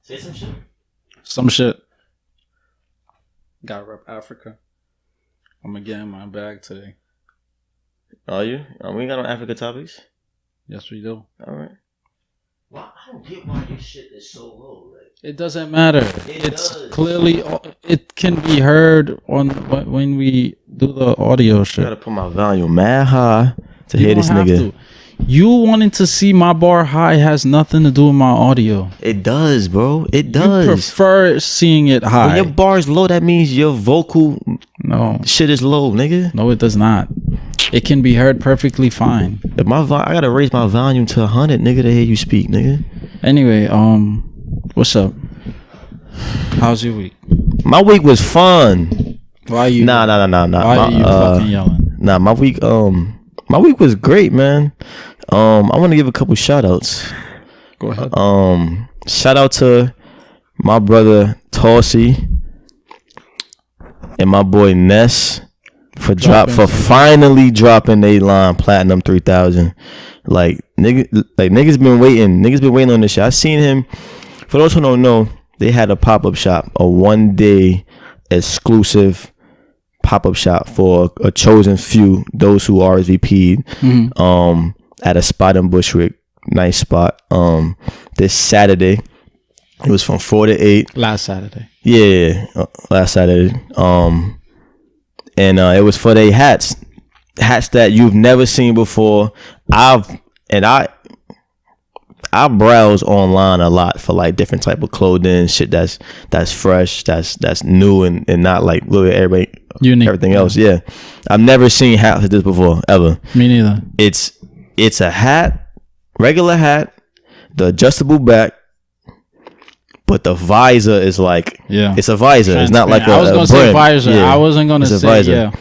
Say some shit. Some shit. Gotta rep Africa. I'm gonna get in my bag today. Are you? We ain't got no Africa topics. Yes, we do. All right. Well, I don't get why this shit is so low. Like, it doesn't matter. It's does. Clearly, it can be heard on when we do the audio shit. I gotta put my volume mad high to hear this nigga. You wanting to see my bar high has nothing to do with my audio. It does, bro. It does. You prefer seeing it high. When your bar is low, that means your vocal shit is low, nigga. No, it does not. It can be heard perfectly fine. If I gotta raise my volume to 100, nigga, to hear you speak, nigga. Anyway, what's up? How's your week? My week was fun. Why are you? Nah. Why are you fucking yelling? Nah, my week was great, man. I want to give a couple shout outs. Go ahead. Shout out to my brother Tulsi and my boy Ness for finally dropping a line Platinum 3000. Like niggas been waiting on this shit. I seen him. For those who don't know, they had a pop-up shop, a 1-day exclusive pop-up shop for a chosen few, those who RSVP'd at a spot in Bushwick. Nice spot. This Saturday, it was from 4 to 8. Last Saturday. Yeah, last Saturday. And it was for their hats that you've never seen before. I browse online a lot for like different type of clothing, shit that's fresh, that's new and not like look at everybody unique. Everything else. Yeah, I've never seen hats like this before ever. Me neither. It's a hat, regular hat, the adjustable back, but the visor is like it's a visor. It's not like I was gonna say visor. Yeah. I wasn't gonna say visor.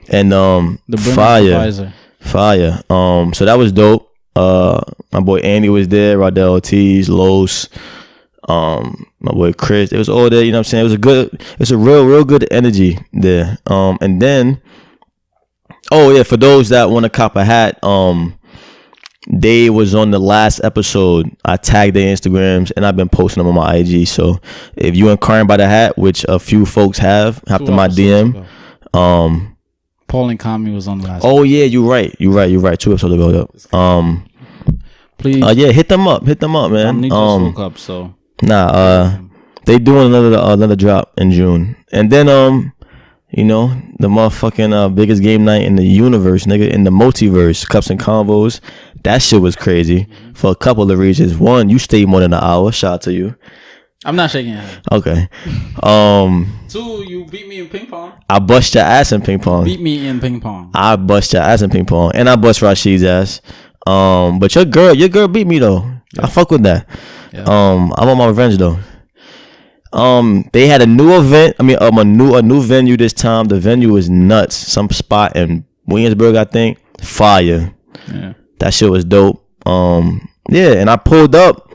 And the fire. So that was dope. My boy Andy was there, Rodell Ortiz, Los, my boy Chris. It was all there, you know what I'm saying? It's a real good energy there. And then for those that want to cop a hat, they was on the last episode. I tagged their Instagrams and I've been posting them on my IG. So if you inquiring about a hat, which a few folks hop to my DM. Paul and Kami was on the last. Oh yeah, you're right. 2 episodes ago. Please. Hit them up, man. Just woke up, so. They doing another drop in June, and then the motherfucking biggest game night in the universe, nigga, in the multiverse, Cups and Convos. That shit was crazy for a couple of reasons. One, you stayed more than an hour. Shout out to you. I'm not shaking your head. Okay. 2, you beat me in ping pong. I bust your ass in ping pong. Beat me in ping pong. I bust your ass in ping pong, and I bust Rashid's ass. But your girl beat me though. Yeah. I fuck with that. Yeah. I'm on my revenge though. They had a new event. I mean, a new venue this time. The venue was nuts. Some spot in Williamsburg, I think. Fire. Yeah. That shit was dope. And I pulled up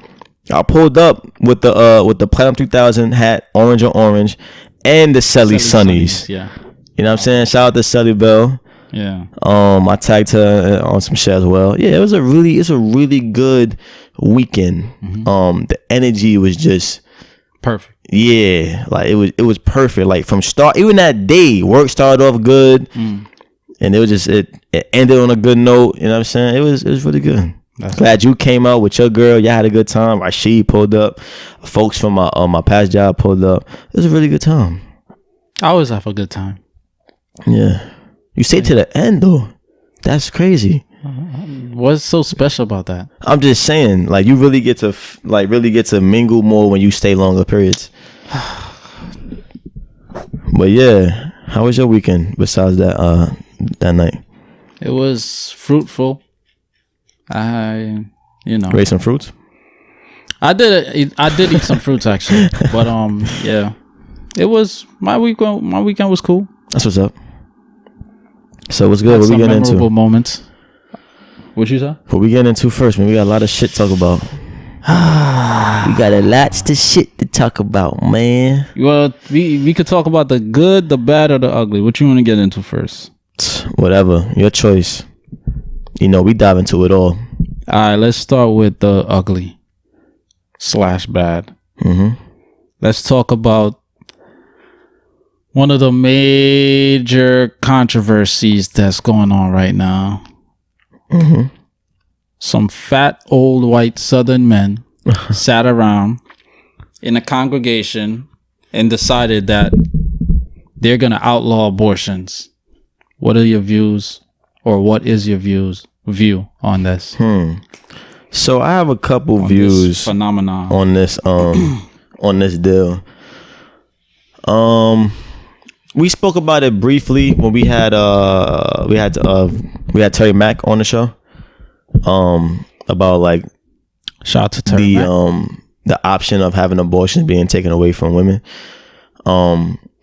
with the Platinum 3000 hat, orange on orange, and the Selly Sunnies. Yeah. You know what I'm saying? Shout out to Selly Bell. Yeah. I tagged her on some shit as well. Yeah, it's a really good weekend. Mm-hmm. The energy was just perfect. Yeah, like it was perfect. Like from start, even that day, work started off good, and it was just it ended on a good note. You know what I'm saying? It was really good. Glad you came out with your girl. Y'all had a good time. Rashid pulled up. Folks from my past job pulled up. It was a really good time. I always have a good time. Yeah. You stayed to the end though. That's crazy. What's so special about that? I'm just saying, like you really get to mingle more when you stay longer periods. But yeah, how was your weekend besides that night? It was fruitful. Raise some fruits. I did eat some fruits actually, but yeah, it was my weekend. My weekend was cool. That's what's up. So what's good? What we getting into? Moments. What you say? What we getting into first, man? We got a lot of shit to talk about. We got a lots of shit to talk about, man. Well, we could talk about the good, the bad, or the ugly. What you want to get into first? Whatever, your choice. We dive into it all. All right, let's start with the ugly / bad. Mm-hmm. let's talk about one of the major controversies that's going on right now. Mm-hmm. Some fat old white Southern men sat around in a congregation and decided that they're going to outlaw abortions. What are your views, or what is your view on this? So I have a couple On views this phenomenon. on this on this deal. We spoke about it briefly when we had Terry Mack on the show. About like Shout out to Terry Mack. The option of having abortion being taken away from women.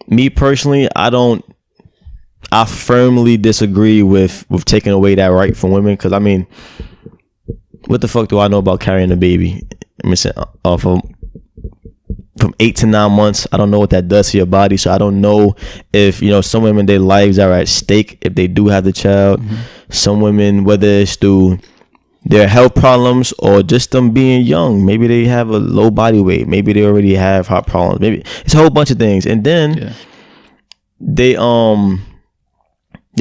Me personally, I firmly disagree with taking away that right from women, because I mean, what the fuck do I know about carrying a baby? I mean, from 8 to 9 months, I don't know what that does to your body. So I don't know if, some women, their lives are at stake if they do have the child. Some women, whether it's through their health problems or just them being young, maybe they have a low body weight, maybe they already have heart problems, maybe it's a whole bunch of things. And then they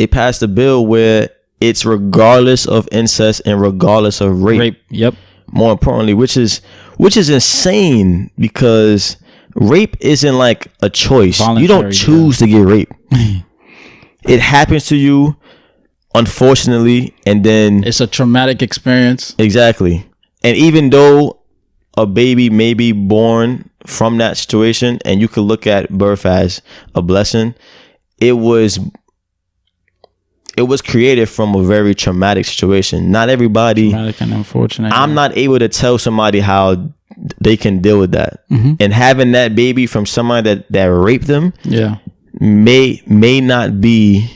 passed a bill where it's regardless of incest and regardless of rape. Yep. More importantly, which is insane, because rape isn't like a choice. You don't choose to get raped. It happens to you, unfortunately, and then it's a traumatic experience. Exactly. And even though a baby may be born from that situation, and you could look at birth as a blessing, it was created from a very traumatic situation. Not everybody. Traumatic and unfortunate. I'm not able to tell somebody how they can deal with that. And having that baby from somebody that raped them, may not be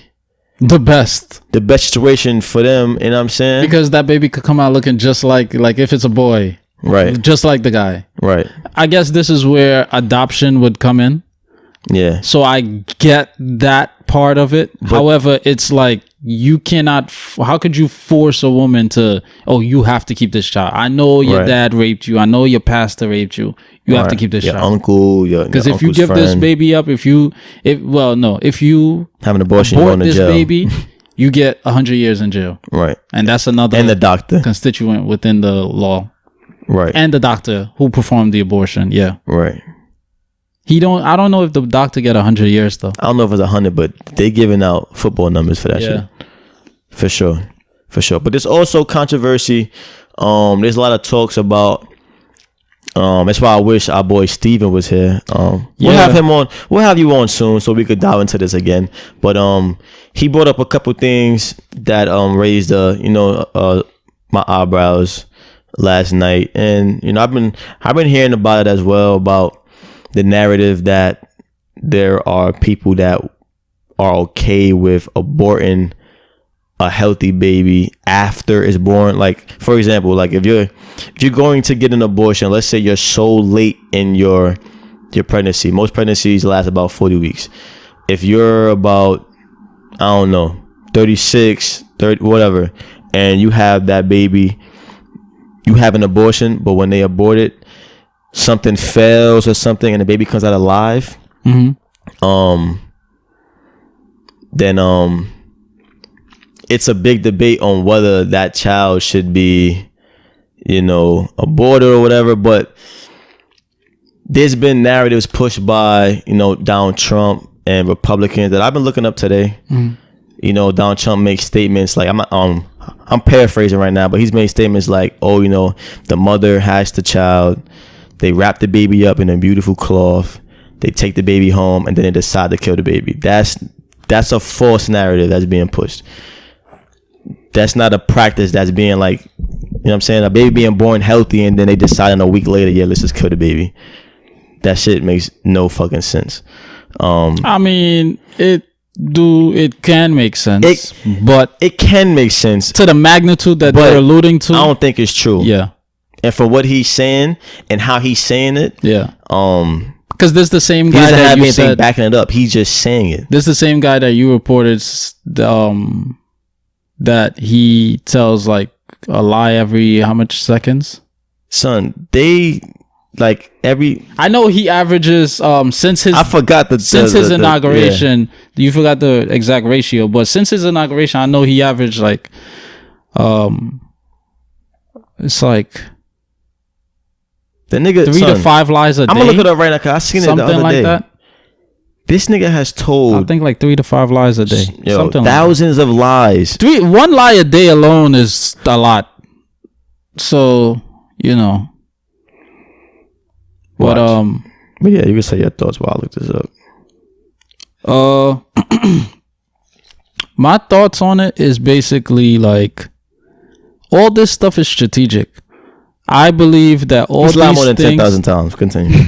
the best situation for them. You know what I'm saying? Because that baby could come out looking just like if it's a boy, right? Just like the guy, right? I guess this is where adoption would come in. Yeah. So I get that part of it. However, it's like you cannot. How could you force a woman to? Oh, you have to keep this child. I know your dad raped you. I know your pastor raped you. You have to keep this child. Uncle, because if you give this baby up, if you have an abortion, abort this baby, you get 100 years in jail. Right. And that's another and the doctor constituent within the law. Right. And the doctor who performed the abortion. Yeah. Right. I don't know if the doctor get 100 years though. I don't know if it's 100, but they giving out football numbers for that shit. For sure. But there's also controversy. There's a lot of talks about. That's why I wish our boy Steven was here. We'll have him on. We'll have you on soon so we could dive into this again. But he brought up a couple things that raised my eyebrows last night, and I've been hearing about it as well, about the narrative that there are people that are okay with aborting a healthy baby after it's born. Like, for example, like if you're going to get an abortion, let's say you're so late in your pregnancy. Most pregnancies last about 40 weeks. If you're about, I don't know, 36, 30, whatever, and you have that baby, you have an abortion, but when they abort it, something fails or something and the baby comes out alive, then it's a big debate on whether that child should be, aborted or whatever. But there's been narratives pushed by, Donald Trump and Republicans that I've been looking up today. Donald Trump makes statements like, I'm paraphrasing right now, but he's made statements like, the mother has the child, they wrap the baby up in a beautiful cloth, they take the baby home, and then they decide to kill the baby. That's a false narrative that's being pushed. That's not a practice that's being like, what I'm saying? A baby being born healthy and then they decide in a week later, let's just kill the baby. That shit makes no fucking sense. I mean, it can make sense, but it can make sense to the magnitude that they're alluding to. I don't think it's true. Yeah. And for what he's saying and how he's saying it, because this is the same guy that you said backing it up. He's just saying it. This is the same guy that you reported that he tells like a lie every how much seconds? Son, they like every. I know he averages since his. I forgot his inauguration. You forgot the exact ratio, but since his inauguration, I know he averaged like, it's like. The nigga 3 to 5 lies a day. I'm gonna look it up right now because I seen it the other day. Something like that. This nigga has told, I think, like 3 to 5 lies a day. Something thousands of lies. 1 lie a day alone is a lot. So, you know. But yeah, you can say your thoughts while I look this up. My thoughts on it is basically like all this stuff is strategic. I believe that all these things... It's a lot more than 10,000 times. Continue.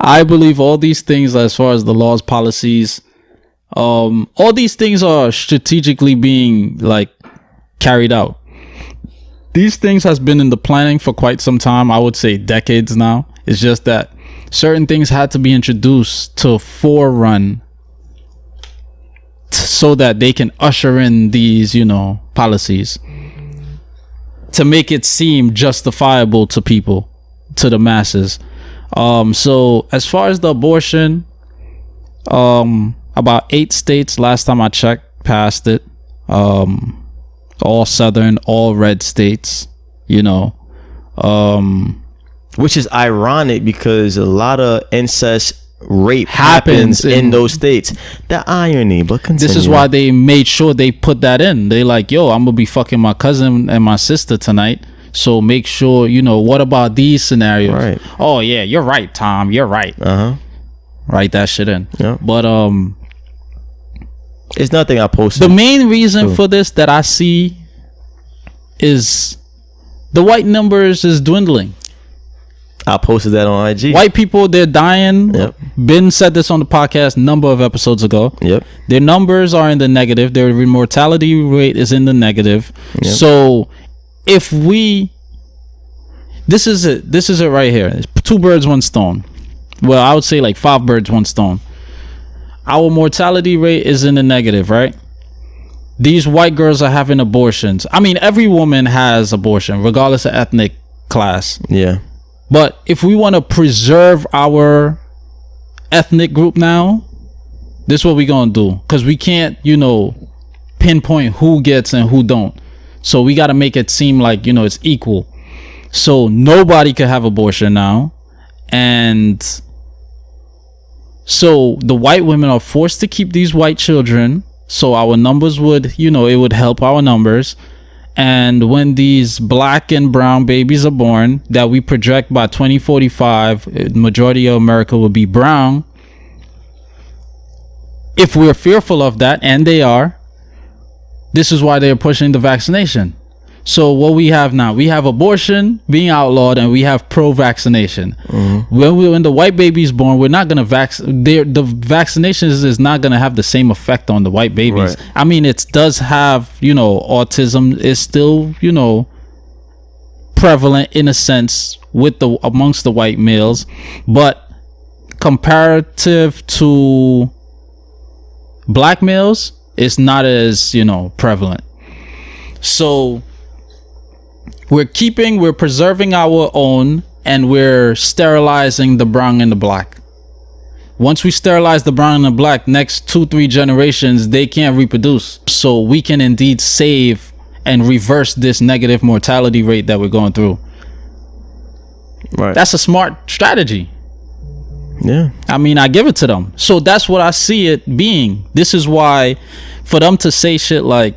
I believe all these things, as far as the laws, policies, all these things are strategically being like carried out. These things has been in the planning for quite some time. I would say decades now. It's just that certain things had to be introduced to forerun so that they can usher in these, you know, policies to make it seem justifiable to people, to the masses. So as far as the abortion, about 8 states last time I checked passed it. All southern, all red states, you know. Which is ironic because a lot of incest rape happens in those states. The irony, but continue. This is why they made sure they put that in. They like, yo, I'm gonna be fucking my cousin and my sister tonight, so make sure, you know, what about these scenarios? Right. Oh yeah, you're right, Tom, you're right. Write that shit in. Yeah. But it's nothing I posted. The main reason for this that I see is the white numbers is dwindling. I posted that on IG. White people, they're dying. Yep. Ben said this on the podcast a number of episodes ago. Yep. Their numbers are in the negative. Their mortality rate is in the negative. Yep. So if we... This is it. This is it right here. It's 2 birds, 1 stone. Well, I would say like 5 birds, 1 stone. Our mortality rate is in the negative, right? These white girls are having abortions. I mean, every woman has abortion, regardless of ethnic class. Yeah. But if we want to preserve our ethnic group now, this is what we're going to do. Because we can't, you know, pinpoint who gets and who don't. So we got to make it seem like, you know, it's equal. So nobody could have abortion now. And so the white women are forced to keep these white children. So our numbers would, you know, it would help our numbers. And when these black and brown babies are born, that we project by 2045, the majority of America will be brown. If we're fearful of that, and they are, this is why they're pushing the vaccination. So what we have now, we have abortion being outlawed, and we have pro-vaccination. When the white baby is born, we're not going to vaccinate. The vaccinations is not going to have the same effect on the white babies. Right. I mean, it does have, you know, autism is still, you know, prevalent in a sense with amongst the white males, but comparative to black males, it's not as, you know, prevalent. So we're preserving our own, and we're sterilizing the brown and the black. Once we sterilize the brown and the black, next 2-3 generations, they can't reproduce. So we can indeed save and reverse this negative mortality rate that we're going through. Right. That's a smart strategy. Yeah. I mean, I give it to them. So that's what I see it being. This is why, for them to say shit like,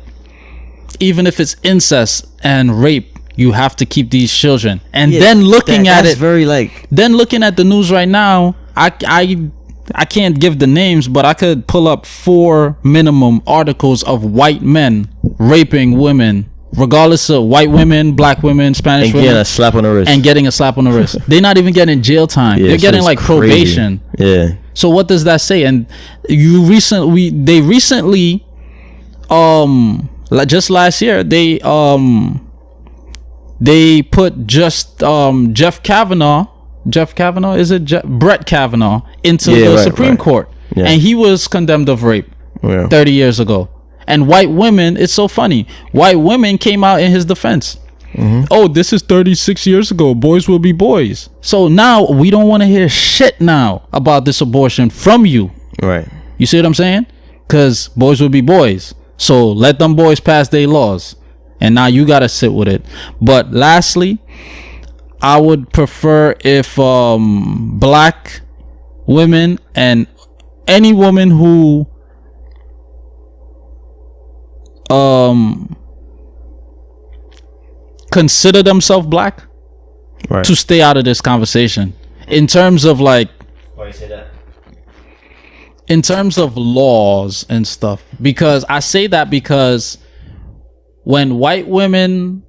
even if it's incest and rape, you have to keep these children. And then looking at it, very like. Then looking at the news right now, I can't give the names, but I could pull up 4 minimum articles of white men raping women, regardless of white women, black women, Spanish women, getting a slap on the wrist. And getting a slap on the wrist. They're not even getting jail time. They're getting like probation. Yeah. So what does that say? And they recently, just last year, they put just Brett Kavanaugh into the Supreme Court. Yeah. And he was condemned of rape 30 years ago. And white women, it's so funny, white women came out in his defense. Oh, this is 36 years ago. Boys will be boys. So now we don't want to hear shit now about this abortion from you. Right. You see what I'm saying? Because boys will be boys. So let them boys pass their laws. And now you got to sit with it. But lastly, I would prefer if black women and any woman who consider themselves black to stay out of this conversation. In terms of like, why you say that? In terms of laws and stuff. Because I say that because when white women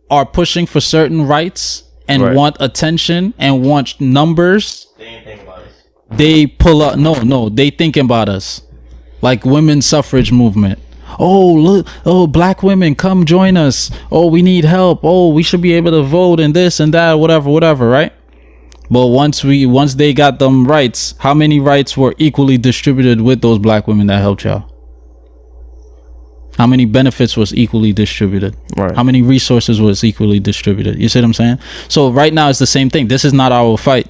are pushing for certain rights and want attention and want numbers, they ain't thinking about us. They pull up. No, they thinking about us. Like women's suffrage movement. Oh, look. Oh, black women, come join us. Oh, we need help. Oh, we should be able to vote and this and that, whatever, right? But once they got them rights, how many rights were equally distributed with those black women that helped y'all? How many benefits was equally distributed? Right. How many resources was equally distributed? You see what I'm saying? So right now it's the same thing. This is not our fight.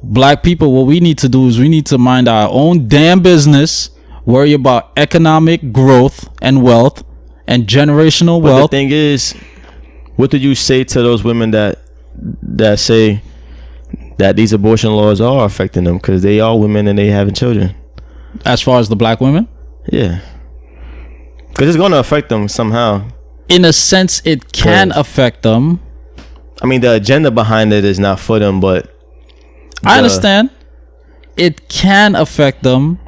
Black people, what we need to do is we need to mind our own damn business, worry about economic growth and wealth and generational wealth. The thing is, what did you say to those women that say that these abortion laws are affecting them? Because they are women and they having children. As far as the black women? Yeah. Because it's going to affect them somehow. In a sense, it can affect them. I mean, the agenda behind it is not for them, but... I understand. It can affect them.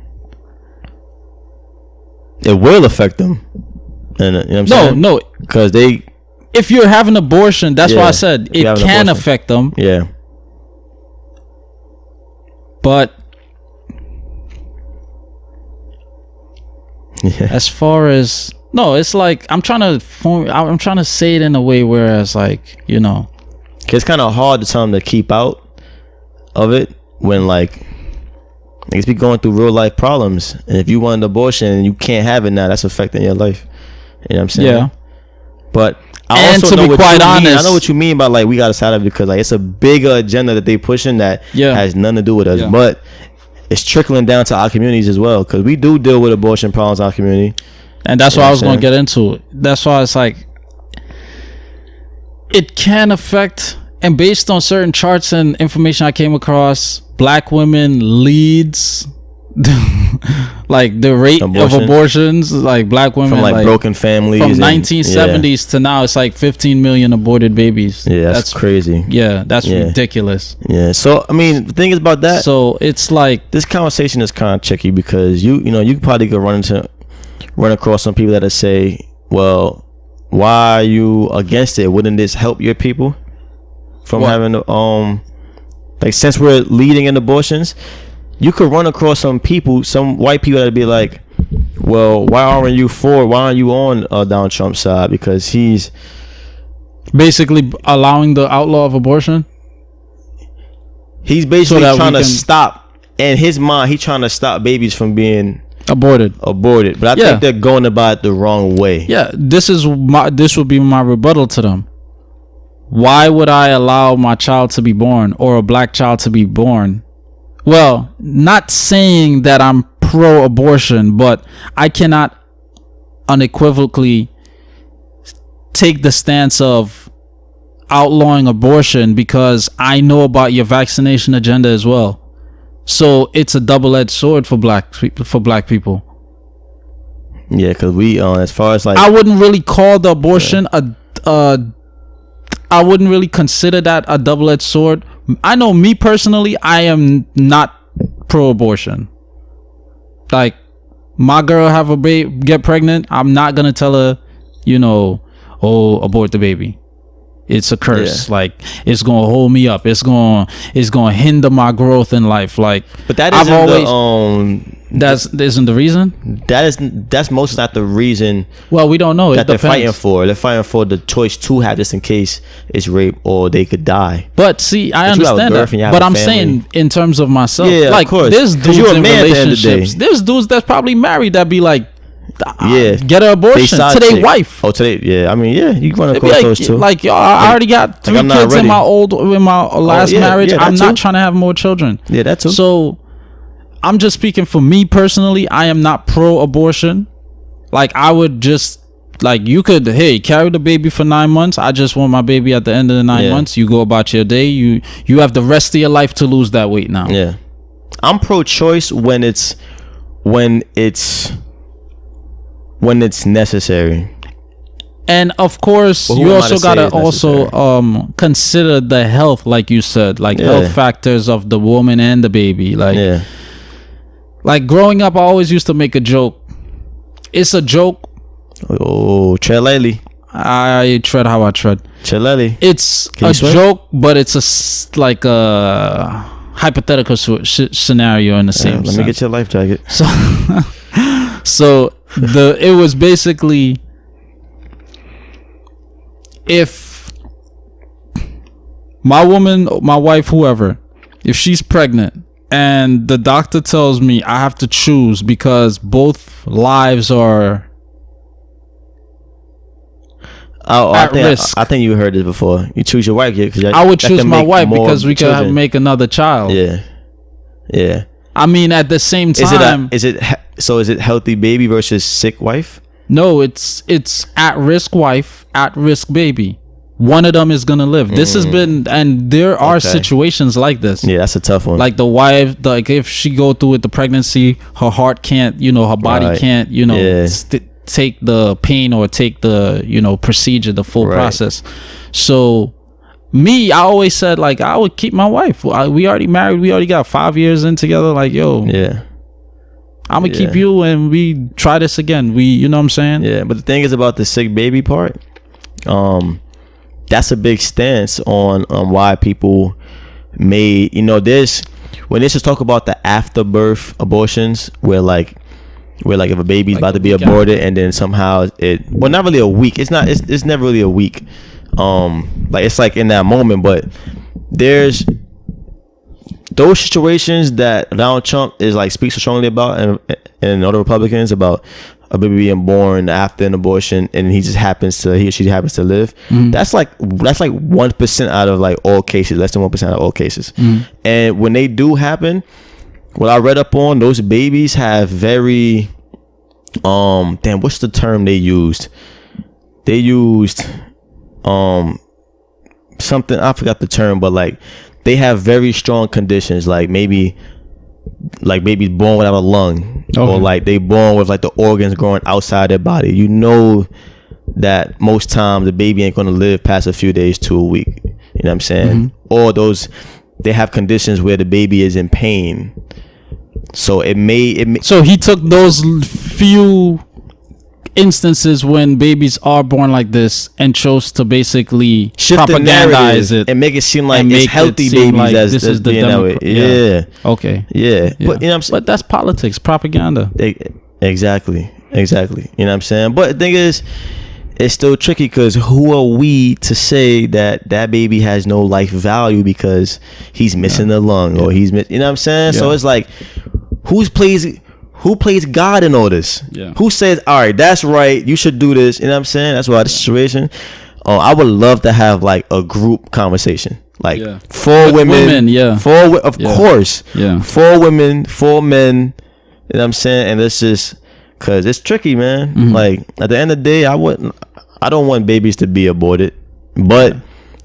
It will affect them. And, you know what I'm saying? No. Because they... If you're having abortion, that's why I said it can affect them. Yeah. But... Yeah. As far as it's like I'm trying to say it in a way where it's like, you know, it's kind of hard to tell them to keep out of it when like niggas be going through real life problems, and if you want an abortion and you can't have it now, that's affecting your life. You know what I'm saying? Yeah. But I also know what you mean. I know what you mean by like we got to side of it because like it's a bigger agenda that they pushing that has nothing to do with us, but it's trickling down to our communities as well, because we do deal with abortion problems in our community. And that's why I was going to get into it. That's why it's like, it can affect, and based on certain charts and information I came across, black women leads like the rate of abortions, like black women from like broken families from 1970s to now, it's like 15 million aborted babies. Yeah, that's crazy. Yeah, that's ridiculous. Yeah, so I mean, the thing is about that. So it's like this conversation is kind of tricky because you probably could run across some people that say, "Well, why are you against it? Wouldn't this help your people from having like since we're leading in abortions?" You could run across some white people that'd be like, well, why aren't you on Donald Trump's side? Because he's basically allowing the outlaw of abortion. He's basically trying to stop, in his mind, he's trying to stop babies from being aborted. But I think they're going about it the wrong way. Yeah, this would be my rebuttal to them. Why would I allow my child to be born or a black child to be born? Well, not saying that I'm pro-abortion, but I cannot unequivocally take the stance of outlawing abortion because I know about your vaccination agenda as well. So it's a double-edged sword for black people. Yeah, because we as far as like I wouldn't really call the abortion I wouldn't really consider that a double-edged sword. I know me personally, I am not pro-abortion. Like, my girl have a baby, get pregnant, I'm not gonna tell her, abort the baby. It's a curse. Like, it's gonna hold me up. It's gonna hinder my growth in life. Like, but that isn't that isn't the reason. That's most not the reason. Well, we don't know. That they're fighting for. They're fighting for the choice to have this in case it's rape or they could die. But see, I understand that. But I'm saying in terms of myself, like, of course, there's dudes in relationships. There's dudes that's probably married that be like, get an abortion to their wife. Oh, today, yeah. I mean, yeah, you run across those too. Like, yo, I already got 3 kids in my last marriage. I'm not trying to have more children. Yeah, that too. So, I'm just speaking for me personally. I am not pro-abortion. Like, I would just, like, you could, hey, carry the baby for 9 months. I just want my baby at the end of the 9 months. You go about your day. You have the rest of your life to lose that weight now. Yeah. I'm pro-choice when it's necessary. And of course, you also gotta consider the health, like you said, like health factors of the woman and the baby. Like, like growing up, I always used to make a joke. It's a joke. Oh, tread lightly. I tread how I tread. Tread lightly. It's a joke, but it's like a hypothetical scenario in the same sense. Let me get your life jacket. So it was basically, if my woman, my wife, whoever, if she's pregnant and the doctor tells me I have to choose because both lives are at risk. I think you heard this before. You choose your wife, yeah? I would choose my wife because we could make another child. Yeah. I mean, at the same time, is it healthy baby versus sick wife? No, it's at risk wife, at risk baby. One of them is gonna live. This has been, and there are situations like this. Yeah, that's a tough one. Like the wife, like if she go through with the pregnancy, her heart can't, her body can't, take the pain or take the procedure, the full process. So me, I always said, like, I would keep my wife. We already married, we already got 5 years in together. Like, yo, I'm gonna keep you and we try this again. You know what I'm saying? Yeah, but the thing is about the sick baby part, that's a big stance on why people may, there's, when they just talk about the afterbirth abortions where like if a baby's about to be aborted and then somehow not really a week, it's never really a week, like it's like in that moment, but there's those situations that Donald Trump is like speaks so strongly about and other Republicans about a baby being born after an abortion and he or she happens to live. That's like 1% out of like all cases, less than 1% out of all cases. And when they do happen, what I read up on, those babies have very what's the term they used? They used something, I forgot the term, but like they have very strong conditions, like maybe like babies born without a lung, or like they born with like the organs growing outside their body. That most times the baby ain't gonna live past a few days to a week. You know what I'm saying? Or they have conditions where the baby is in pain. So so he took those few instances when babies are born like this and chose to basically shift propagandize it and make it seem like it's healthy babies like as this is the being that way. Okay. But you know what I'm saying? But that's politics, propaganda. Exactly. You know what I'm saying? But the thing is, it's still tricky because who are we to say that baby has no life value because he's missing a lung or he's missing, you know what I'm saying? So it's like, who plays God in all this? Who says, all right, that's right, you should do this? You know what I'm saying? That's why the situation. I would love to have like a group conversation, like 4 women, course, 4 women, 4 men. You know what I'm saying? And it's just because it's tricky, man. Like at the end of the day, I don't want babies to be aborted, but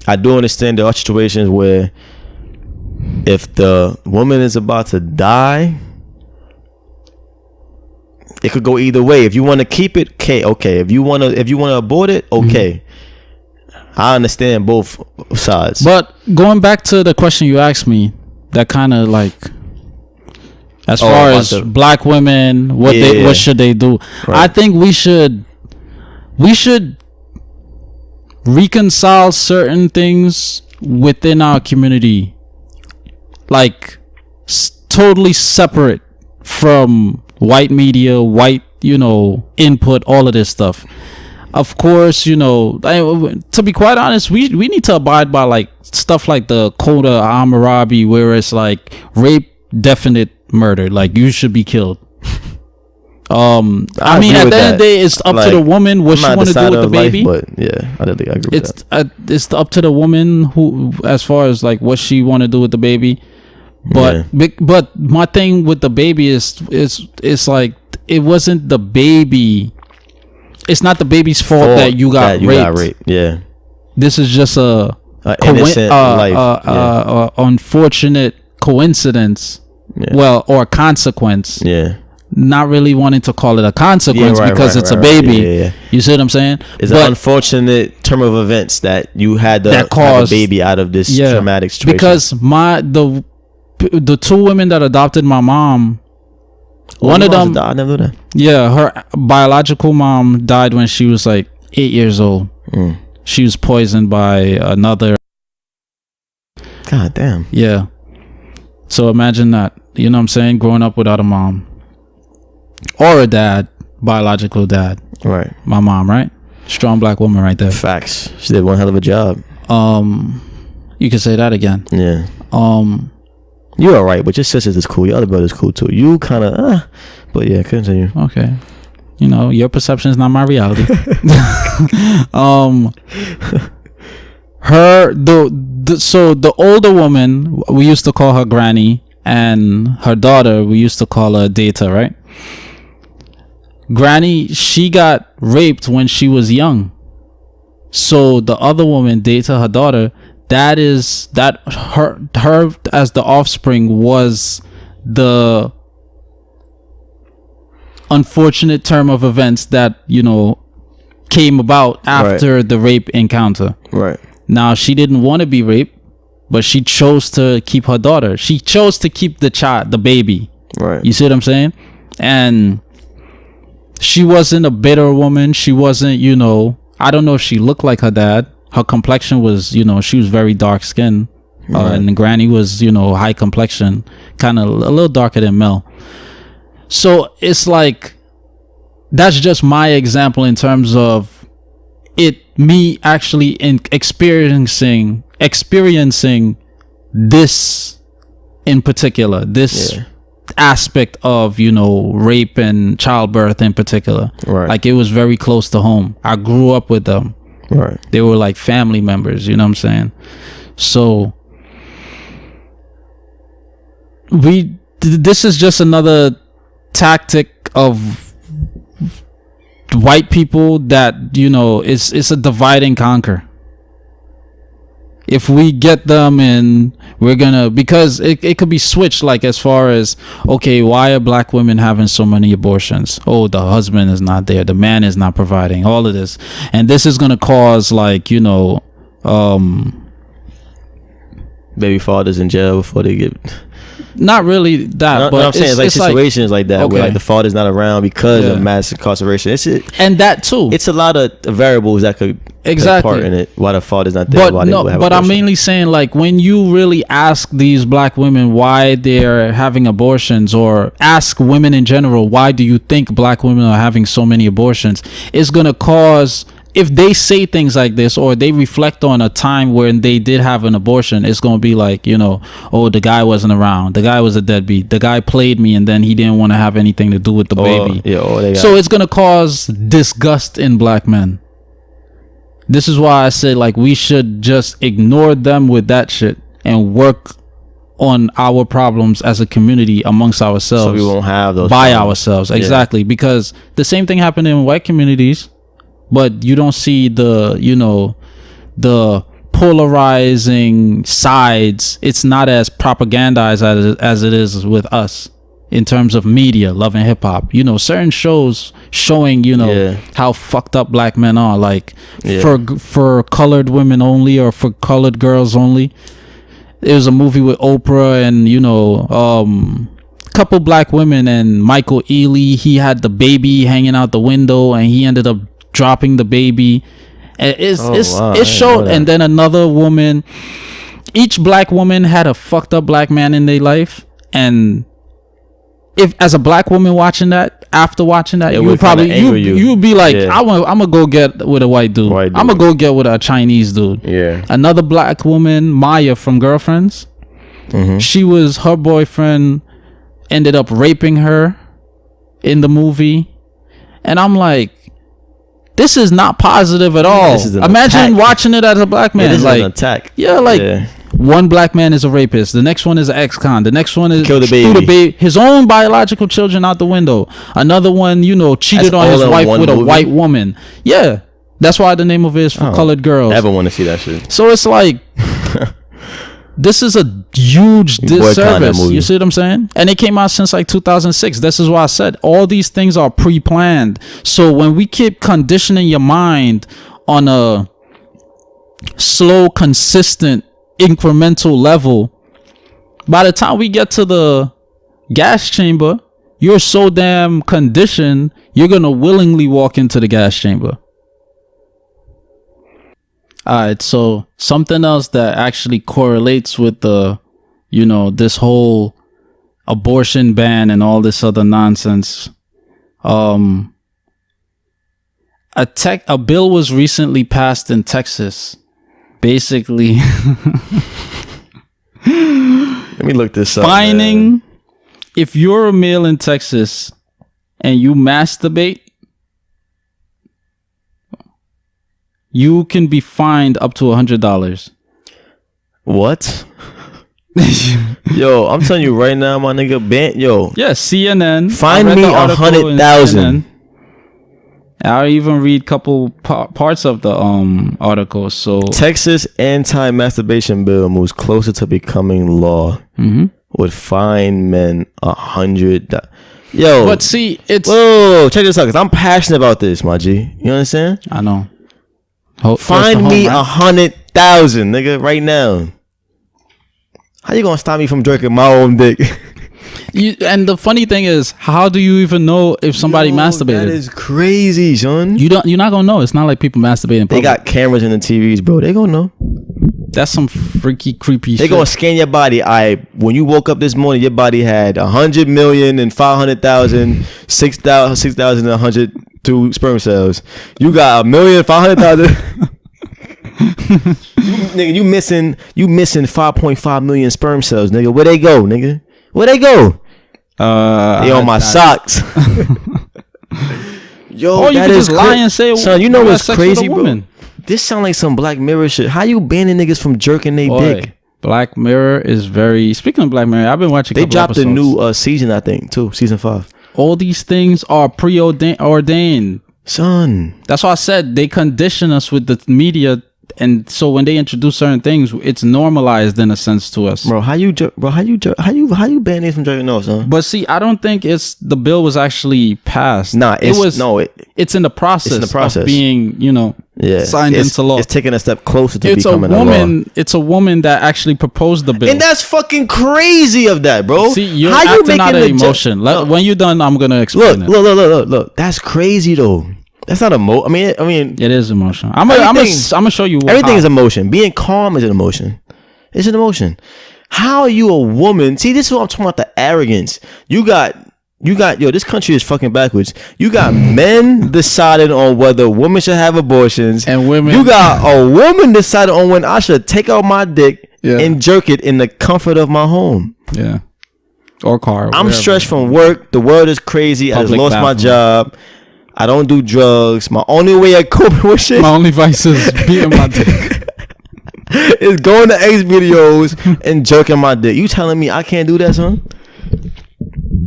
I do understand there are situations where if the woman is about to die, it could go either way. If you want to keep it, okay. If you want to abort it, okay. I understand both sides. But going back to the question you asked me, that kind of like, as far as black women, what should they do? Right. I think we should reconcile certain things within our community, like totally separate from white media, white input, all of this stuff. Of course, to be quite honest, we need to abide by like stuff like the Code of Hammurabi, where it's like rape, definite murder, like you should be killed. I mean, at the end of the day, it's up to the woman what she want to do with the baby. But yeah, I agree with that. It's up to the woman who, as far as like what she want to do with the baby. But my thing with the baby is it's like it wasn't the baby. It's not the baby's fault that you got raped. Yeah, this is just a innocent life. Unfortunate coincidence. Yeah. Well, or consequence. Yeah. Not really wanting to call it a consequence because it's a baby. Yeah. You see what I'm saying? It's an unfortunate turn of events that you had to have a baby out of this traumatic situation. Because the two women that adopted my mom, one of them, I never knew that. Yeah, her biological mom died when she was like 8 years old. She was poisoned by another. God damn. Yeah. So imagine that. You know what I'm saying? Growing up without a mom. Or a dad, biological dad. Right. My mom, right? Strong black woman right there. Facts. She did one hell of a job. You can say that again. Yeah. You're alright, but your sisters is cool. Your other brother's cool too. You kind of, but yeah, continue. Okay. You know, your perception is not my reality. So the older woman, we used to call her Granny, and her daughter, we used to call her Data, right? Granny, she got raped when she was young. So the other woman, Data, her daughter, her as the offspring was the unfortunate term of events that, you know, came about after the rape encounter. Right. Now, she didn't want to be raped, but she chose to keep her daughter. She chose to keep the child, the baby. Right. You see what I'm saying? And she wasn't a bitter woman. She wasn't, you know, I don't know if she looked like her dad. Her complexion was, you know, she was very dark skinned. And Granny was, you know, high complexion, kind of a little darker than Mel. So it's like, that's just my example in terms of me actually experiencing this in particular, this aspect of, you know, rape and childbirth in particular. Right. Like, it was very close to home. I grew up with them. Right. They were like family members, you know what I'm saying? So this is just another tactic of white people that, you know, it's a divide and conquer. If we get them in, we're gonna, because it could be switched, like, as far as, okay, why are black women having so many abortions? Oh, the husband is not there, the man is not providing, all of this, and this is gonna cause, like, you know, baby fathers in jail before they get. Not really that, but I'm saying it's like situations like that, where like the father's not around because of mass incarceration. And that too. It's a lot of variables that could play part in it. Why the father's not there? But I'm mainly saying, like, when you really ask these black women why they're having abortions, or ask women in general, why do you think black women are having so many abortions? It's gonna cause, if they say things like this, or they reflect on a time when they did have an abortion, it's going to be like, you know, oh, the guy wasn't around, the guy was a deadbeat, the guy played me, and then he didn't want to have anything to do with the baby. So it's going to cause disgust in black men. This is why I say, like, we should just ignore them with that shit and work on our problems as a community amongst ourselves. So we won't have those by problems. Ourselves. Exactly. Because the same thing happened in white communities. But you don't see the, you know, the polarizing sides. It's not as propagandized as it is with us in terms of media, Love and Hip Hop. You know, certain shows showing, you know, how fucked up black men are, like for colored women only, or for colored girls only. There was a movie with Oprah and, you know, couple black women, and Michael Ealy, he had the baby hanging out the window, and he ended up dropping the baby. It showed. And then another woman, each black woman had a fucked up black man in their life, and if as a black woman watching that, after watching that, you would probably you'd be like, I'm gonna go get with a white dude. I'm gonna go get with a Chinese dude. Another black woman, Maya from Girlfriends, her boyfriend ended up raping her, in the movie, and I'm like, this is not positive at all. Imagine watching it as a black man. This like, is an attack. Yeah, like one black man is a rapist. The next one is an ex-con. The next one is kill the baby. His own biological children out the window. Another one, cheated on his wife with a white woman. Yeah, that's why the name of it is For Colored Girls. I never want to see that shit. So it's like, this is a huge disservice. You see what I'm saying? And it came out since like 2006. This is why I said all these things are pre-planned. So when we keep conditioning your mind on a slow, consistent, incremental level, by the time we get to the gas chamber, you're so damn conditioned, you're going to willingly walk into the gas chamber. All right, so something else that actually correlates with the, this whole abortion ban and all this other nonsense. A bill was recently passed in Texas. Basically, let me look this up. Fining, if you're a male in Texas and you masturbate, you can be fined up to $100. What? Yo, I'm telling you right now, my nigga. Yeah, CNN. Fine me 100,000. I'll even read couple parts of the article. So Texas anti-masturbation bill moves closer to becoming law. Would fine men $100. Yo, but see, it's whoa. Check this out, cause I'm passionate about this, my G. You understand? I know. Find me 100,000, nigga, right now. How you gonna stop me from jerking my own dick? And the funny thing is, how do you even know if somebody masturbated? That is crazy, son. You're not gonna know. It's not like people masturbating. They got cameras in the TVs, bro. They gonna know. That's some freaky, creepy shit. They gonna scan your body. When you woke up this morning, your body had 100 million and 500,000, 6,102 sperm cells. You got 1,500,000. Nigga, you missing 5.5 million sperm cells, nigga. Where they go, nigga? Where they go? They on my socks. Yo, you can just lie and say, son, you know what's crazy, bro? This sound like some Black Mirror shit. How you banning niggas from jerking their dick? Black Mirror is very... Speaking of Black Mirror, I've been watching. They dropped a new season, I think, too. Season 5. All these things are preordained. Son. That's why I said they condition us with the media, and so when they introduce certain things, it's normalized in a sense to us. Bro, how you ban niggas from jerking off, son? But see, I don't think the bill was actually passed. Nah, it's in the process. It's in the process of being, signed into law. It's taking a step closer to becoming a law. It's a woman that actually proposed the bill, and that's fucking crazy of that, bro. See, you're acting out of emotion. When you're done, I'm gonna explain it. Look. That's crazy though. That's not I mean, it is emotion. I'm gonna show you. Everything is emotion. Being calm is an emotion. It's an emotion. How are you a woman? See, this is what I'm talking about. The arrogance. You got. This country is fucking backwards. You got men deciding on whether women should have abortions, and women. You got a woman deciding on when I should take out my dick and jerk it in the comfort of my home. Yeah. Or car. I'm stressed from work. The world is crazy. I just lost my job. I don't do drugs. My only way of coping with shit. My only vice is beating my dick. Is going to X videos and jerking my dick. You telling me I can't do that, son?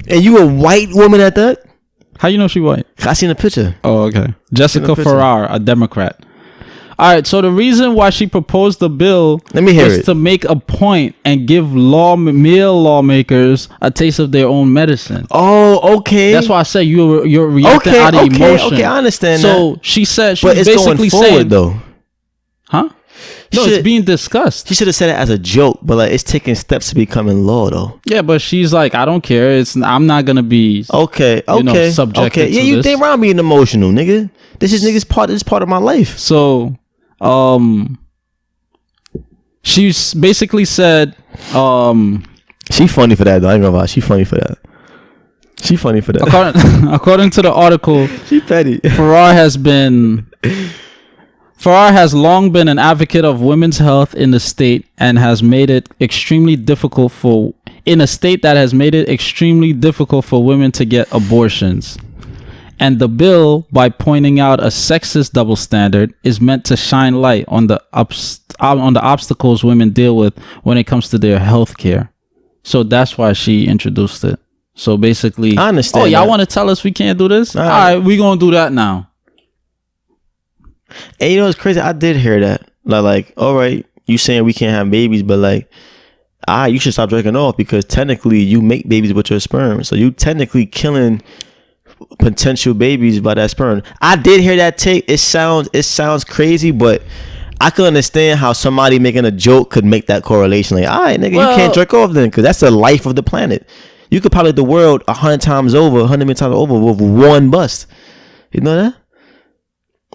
And you a white woman at that? How you know she white? I seen a picture. Oh, okay. Jessica Farrar, a Democrat. All right, so the reason why she proposed the bill was to make a point and give male lawmakers a taste of their own medicine. Oh, okay. That's why I say you're reacting out of emotion. Okay, I understand so that. She said but it's basically going forward, though. Huh? No, it's being discussed. She should have said it as a joke, but like it's taking steps to becoming law, though. Yeah, but she's like, I don't care. I'm not gonna be subjected to yeah, you think around being emotional, nigga. This is part of my life. So, she basically said, she funny for that though. I ain't gonna lie, she funny for that. According to the article, she petty. Farrar has long been an advocate of women's health in the state and has made it extremely difficult for in a state that has made it extremely difficult for women to get abortions. And the bill, by pointing out a sexist double standard, is meant to shine light on the obstacles women deal with when it comes to their health care. So that's why she introduced it. So basically, I understand. Oh, y'all want to tell us we can't do this? All right, we gonna do that now. And you know what's crazy? I did hear that. Like, all right, you saying we can't have babies, but like, you should stop jerking off because technically you make babies with your sperm. So you technically killing potential babies by that sperm. I did hear that take. It sounds crazy, but I could understand how somebody making a joke could make that correlation. Like, all right, nigga, you can't jerk off then because that's the life of the planet. You could populate the world 100 times over, 100 million times over with one bust. You know that?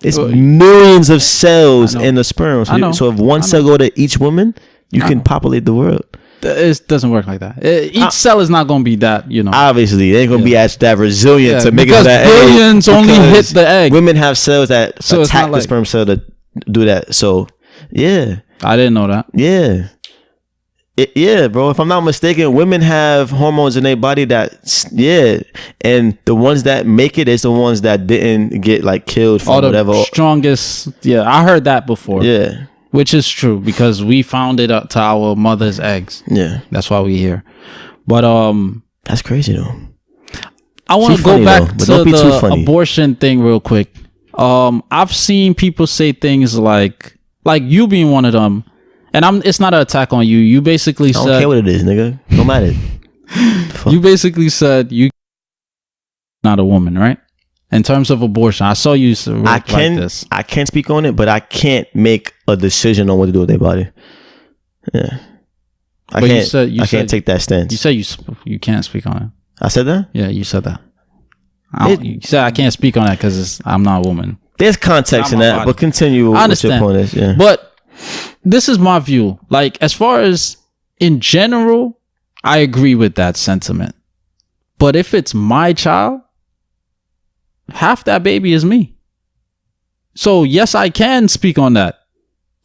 It's millions of cells in the sperm. So if one cell go to each woman, you can populate the world. It doesn't work like that. Each cell is not going to be that, you know. Obviously, they ain't going to be as that resilient to make it that billions only hit the egg. Women have cells that attack the sperm cell to do that. So, yeah. I didn't know that. Yeah. Yeah, bro. If I'm not mistaken, women have hormones in their body and the ones that make it is the ones that didn't get like killed from whatever. Strongest. Yeah, I heard that before. Yeah. Which is true because we found it up to our mother's eggs. Yeah. That's why we here. But that's crazy though. I want to go back to the abortion thing real quick. I've seen people say things like you being one of them. And it's not an attack on you. You basically said, I don't care what it is, nigga. Don't matter. You basically said you not a woman, right? In terms of abortion, I saw you like this. I can't speak on it, but I can't make a decision on what to do with their body. Yeah, I can't take that stance. You said you can't speak on it. I said that. Yeah, you said that. You said I can't speak on that because I'm not a woman. There's context in that, body. But continue. I understand. What your point is. Yeah, but this is my view. Like, as far as in general, I agree with that sentiment. But if it's my child, half that baby is me. So yes, I can speak on that.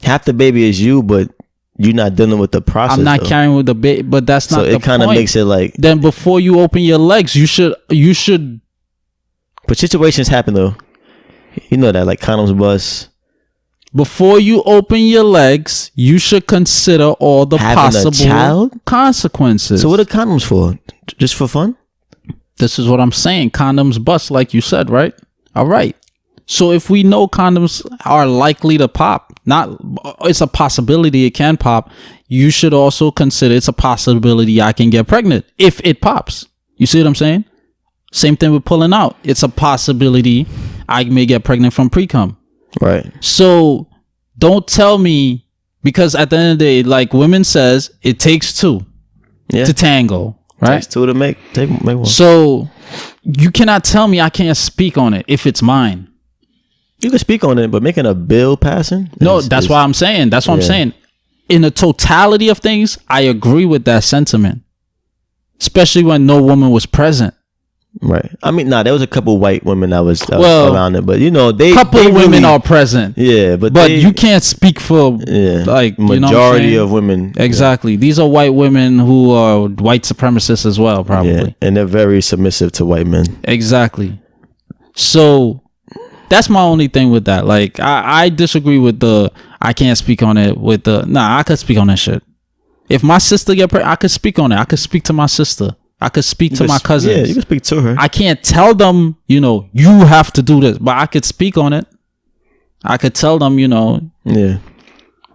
Half the baby is you, but you're not dealing with the process. I'm not carrying with the baby, but that's not the point. So it kind of makes it like. Then before you open your legs, you should. But situations happen though. You know that, like condoms bust. Before you open your legs, you should consider all the possible consequences. So what are condoms for? Just for fun? This is what I'm saying. Condoms bust, like you said, right? All right. So if we know condoms are likely to pop, it's a possibility it can pop, you should also consider it's a possibility I can get pregnant if it pops. You see what I'm saying? Same thing with pulling out. It's a possibility I may get pregnant from pre-cum. Right. So don't tell me, because at the end of the day, like women says, it takes two to tango, right? It takes two to make one. So you cannot tell me I can't speak on it if it's mine. You can speak on it, but making a bill passing? That's what I'm saying. That's what I'm saying. In the totality of things, I agree with that sentiment. Especially when no woman was present. Right. I mean, there was a couple white women that was around it, but you know, couple women are present. Yeah, but you can't speak for like majority of women. Exactly. Yeah. These are white women who are white supremacists as well, probably. Yeah, and they're very submissive to white men. Exactly. So that's my only thing with that. Like, I disagree with I can't speak on it with I could speak on that shit. If my sister get pregnant, I could speak on it. I could speak to my sister. I could speak to my cousins. Yeah, you can speak to her. I can't tell them, you have to do this, but I could speak on it. I could tell them, Yeah.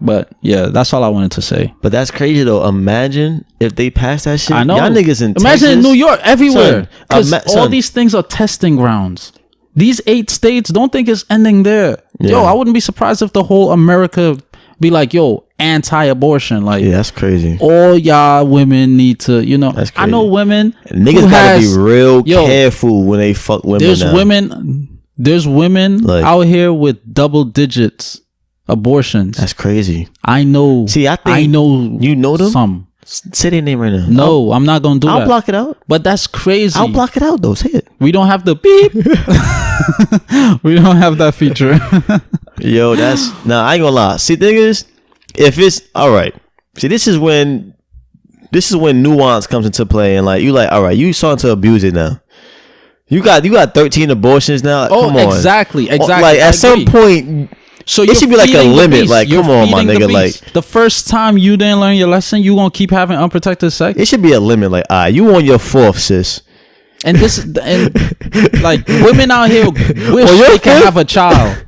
But yeah, that's all I wanted to say. But that's crazy though. Imagine if they pass that shit. I know. Y'all niggas in Texas. Imagine in New York, everywhere. Because all these things are testing grounds. These 8 states, don't think it's ending there. Yeah. Yo, I wouldn't be surprised if the whole America be like, anti-abortion. Like, yeah, that's crazy. All y'all women need to, That's crazy. I know women. Niggas gotta be real careful when they fuck women. There's women like, out here with double digits abortions. That's crazy. I know. See, I know. You know them? Some. Say their name right now. No, I'm not gonna do that. I'll block it out. But that's crazy. I'll block it out though. Say it. We don't have the beep. We don't have that feature. Yo, I ain't gonna lie. See, thing is, if it's all right. See, this is when this is when nuance comes into play, and like you like, all right, you starting to abuse it now. You got 13 abortions now. Like, come on. Exactly. Like at some point, so it should be like a limit. Like, come on, my nigga. Like the first time you didn't learn your lesson, you gonna keep having unprotected sex. It should be a limit. Like, you on your 4th, sis. And like women out here wish they can have a child.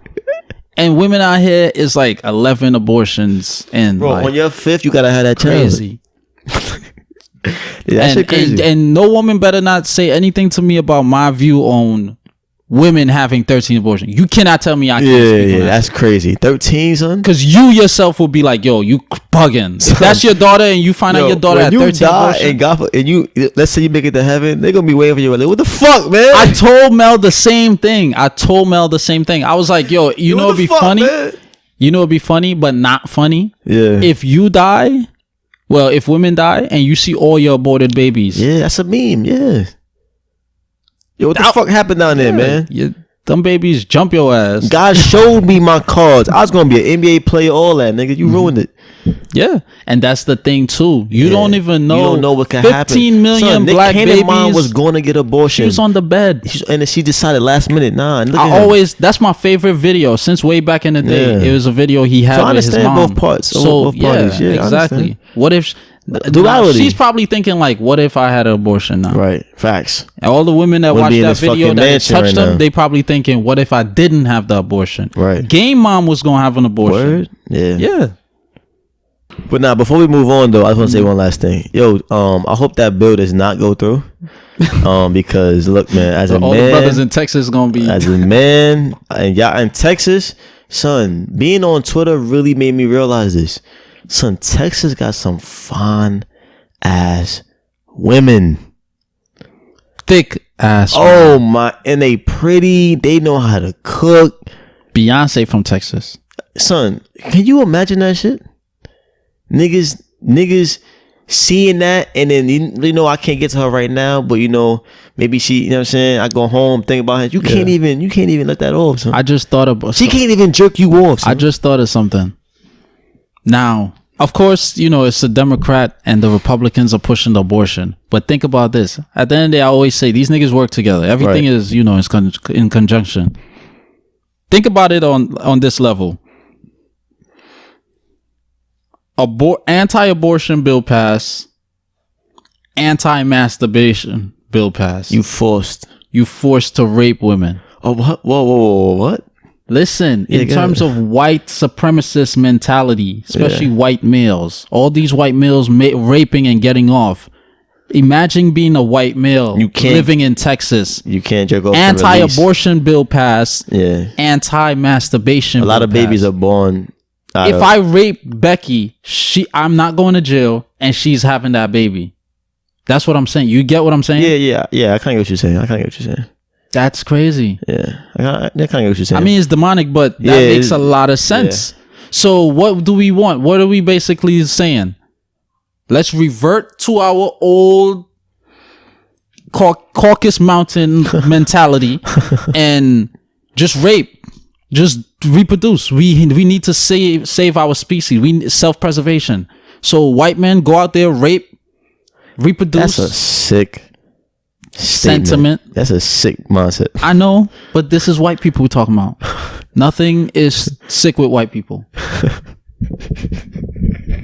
And women out here is like 11 abortions and bro, like, on your 5th, you gotta have that crazy. Yeah, that crazy. And no woman better not say anything to me about my view on women having 13 abortions. You cannot tell me I can't speak on that. That's crazy. 13, son. Because you yourself will be like, yo, you bugging. If that's your daughter and you find out your daughter at 13 abortions. And you, let's say you make it to heaven, they're gonna be waiting for you. Like, what the fuck, man? I told Mel the same thing. I was like, yo, you know it'd be funny. Man? You know it'd be funny, but not funny. Yeah. If you die, well, if women die and you see all your aborted babies. Yeah, that's a meme. Yeah. Yo, what the fuck happened down there, man? Them babies jump your ass. God showed me my cards. I was gonna be an NBA player, all that, nigga. You ruined it. Yeah, and that's the thing too. You don't even know. You don't know what can happen. 15 million black babies. Mom was going to get abortion. She was on the bed, and she decided last minute. Nah, that's my favorite video since way back in the day. Yeah. It was a video he had with his mom. Both parts. So both parties. Yeah, exactly. What if? Duality. She's probably thinking like, what if I had an abortion now? Right. Facts. And all the women that watched that video that touched them, they probably thinking, what if I didn't have the abortion? Right. Game mom was gonna have an abortion. Word? Yeah. Yeah. But now, before we move on though, I just want to say one last thing. Yo, I hope that bill does not go through. Because look, man, as a man, all the brothers in Texas gonna be as a man, and y'all in Texas, son, being on Twitter really made me realize this. Son, Texas got some fine ass women. Thick ass women. My, and they pretty. They know how to cook. Beyonce from Texas. Son, can you imagine that shit? Niggas seeing that, and then you know I can't get to her right now, but you know maybe she, you know what I'm saying, I go home think about her. You can't even let that off, son. I just thought about she can't even jerk you off, son. I just thought of something. Now, of course, you know, it's the Democrat and the Republicans are pushing the abortion. But think about this. At the end of the day, I always say these niggas work together. Everything is, you know, in conjunction. Think about it on this level. Anti-abortion bill pass. Anti-masturbation bill pass. You forced to rape women. Oh, what? Whoa, what? Listen, in terms of white supremacist mentality, especially white males, all these white males raping and getting off. Imagine being a white male living in Texas. You can't jerk off. Anti-abortion bill passed. Yeah. Anti-masturbation. A lot of babies are born. If I rape Becky, I'm not going to jail, and she's having that baby. That's what I'm saying. You get what I'm saying? Yeah. I kind of get what you're saying. That's crazy. Yeah, I kind of get what you're saying. I mean, it's demonic, but that makes a lot of sense. Yeah. So what do we want? What are we basically saying? Let's revert to our old Caucasus Mountain mentality and just rape, just reproduce. We need to save our species. We need self-preservation. So white men go out there, rape, reproduce. That's a sick sentiment. That's a sick mindset. I know, but this is white people we're talking about. Nothing is sick with white people.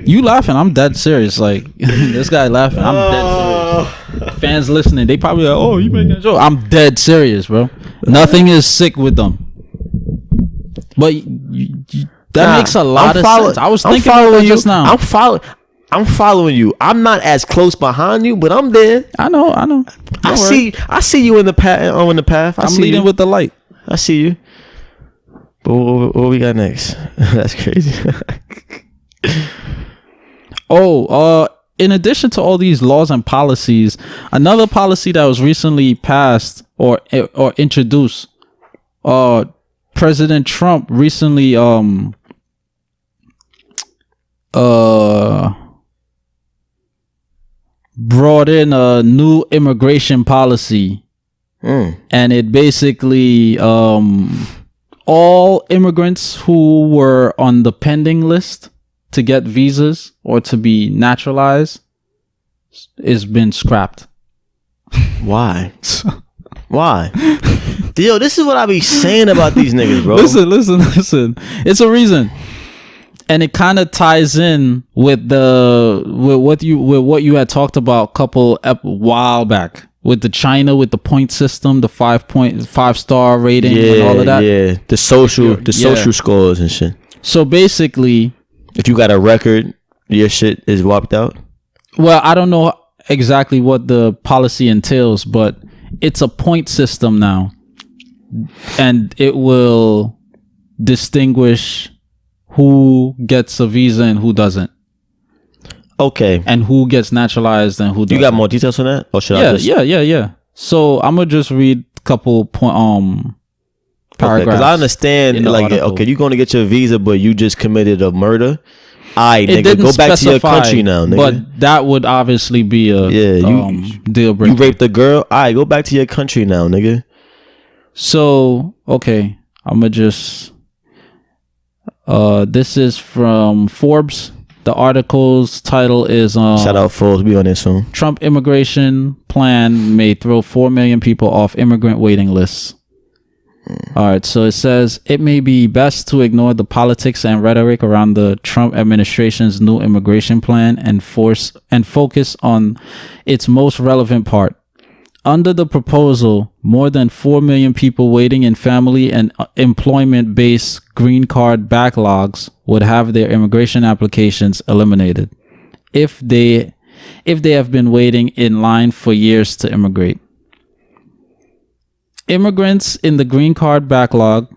You laughing? I'm dead serious. Like this guy laughing. I'm dead serious. Fans listening, they probably like, "Oh, you making a joke?" I'm dead serious, bro. Nothing is sick with them. But that makes a lot of sense. I was thinking about that just now. I'm following you. I'm not as close behind you, but I'm there. I know. I see you in the path. I'm leading with the light. I see you. But what we got next? That's crazy. In addition to all these laws and policies, another policy that was recently passed or introduced, President Trump recently brought in a new immigration policy, and it basically all immigrants who were on the pending list to get visas or to be naturalized, is been scrapped. Why? Why? Yo, this is what I be saying about these niggas, bro. Listen. It's a reason. And it kind of ties in with what you had talked about a while back with the China, with the point system, the 5-star rating, and all of that. Yeah, the social scores and shit. So basically, if you got a record, your shit is wiped out. Well, I don't know exactly what the policy entails, but it's a point system now, and it will distinguish who gets a visa and who doesn't. Okay. And who gets naturalized and who doesn't. You got more details on that? Or should I just... Yeah. So I'm gonna just read a couple paragraphs. Because I understand, like, okay, you're gonna get your visa, but you just committed a murder. Nigga, go back to your country now, nigga. But that would obviously be a deal breaker. You raped a girl? Go back to your country now, nigga. So, okay, I'm gonna just... this is from Forbes. The article's title is shout out Forbes, be on this soon. Trump immigration plan may throw 4 million people off immigrant waiting lists. All right, so it says it may be best to ignore the politics and rhetoric around the Trump administration's new immigration plan and focus on its most relevant part. Under the proposal, more than 4 million people waiting in family and employment-based green card backlogs would have their immigration applications eliminated if they have been waiting in line for years to immigrate. Immigrants in the green card backlog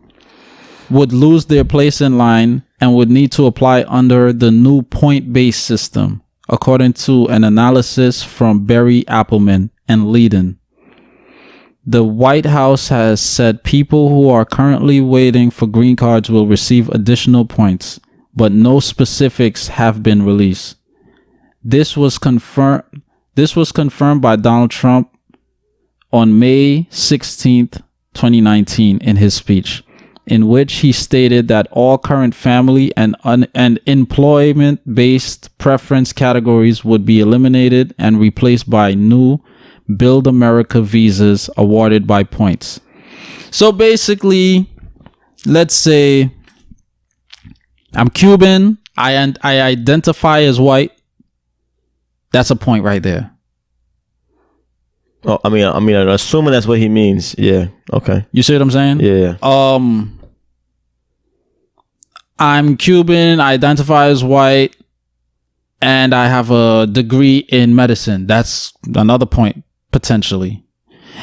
would lose their place in line and would need to apply under the new point-based system, according to an analysis from Barry Appelman and Leiden. The White House has said people who are currently waiting for green cards will receive additional points, but no specifics have been released. This was confirmed by Donald Trump on May 16th, 2019 in his speech, in which he stated that all current family and employment-based preference categories would be eliminated and replaced by new Build America visas awarded by points. So basically, let's say I'm Cuban, I identify as white. That's a point right there. Oh, I mean, assuming that's what he means. Yeah. Okay. You see what I'm saying? Yeah. I'm Cuban, I identify as white, and I have a degree in medicine. That's another point, potentially.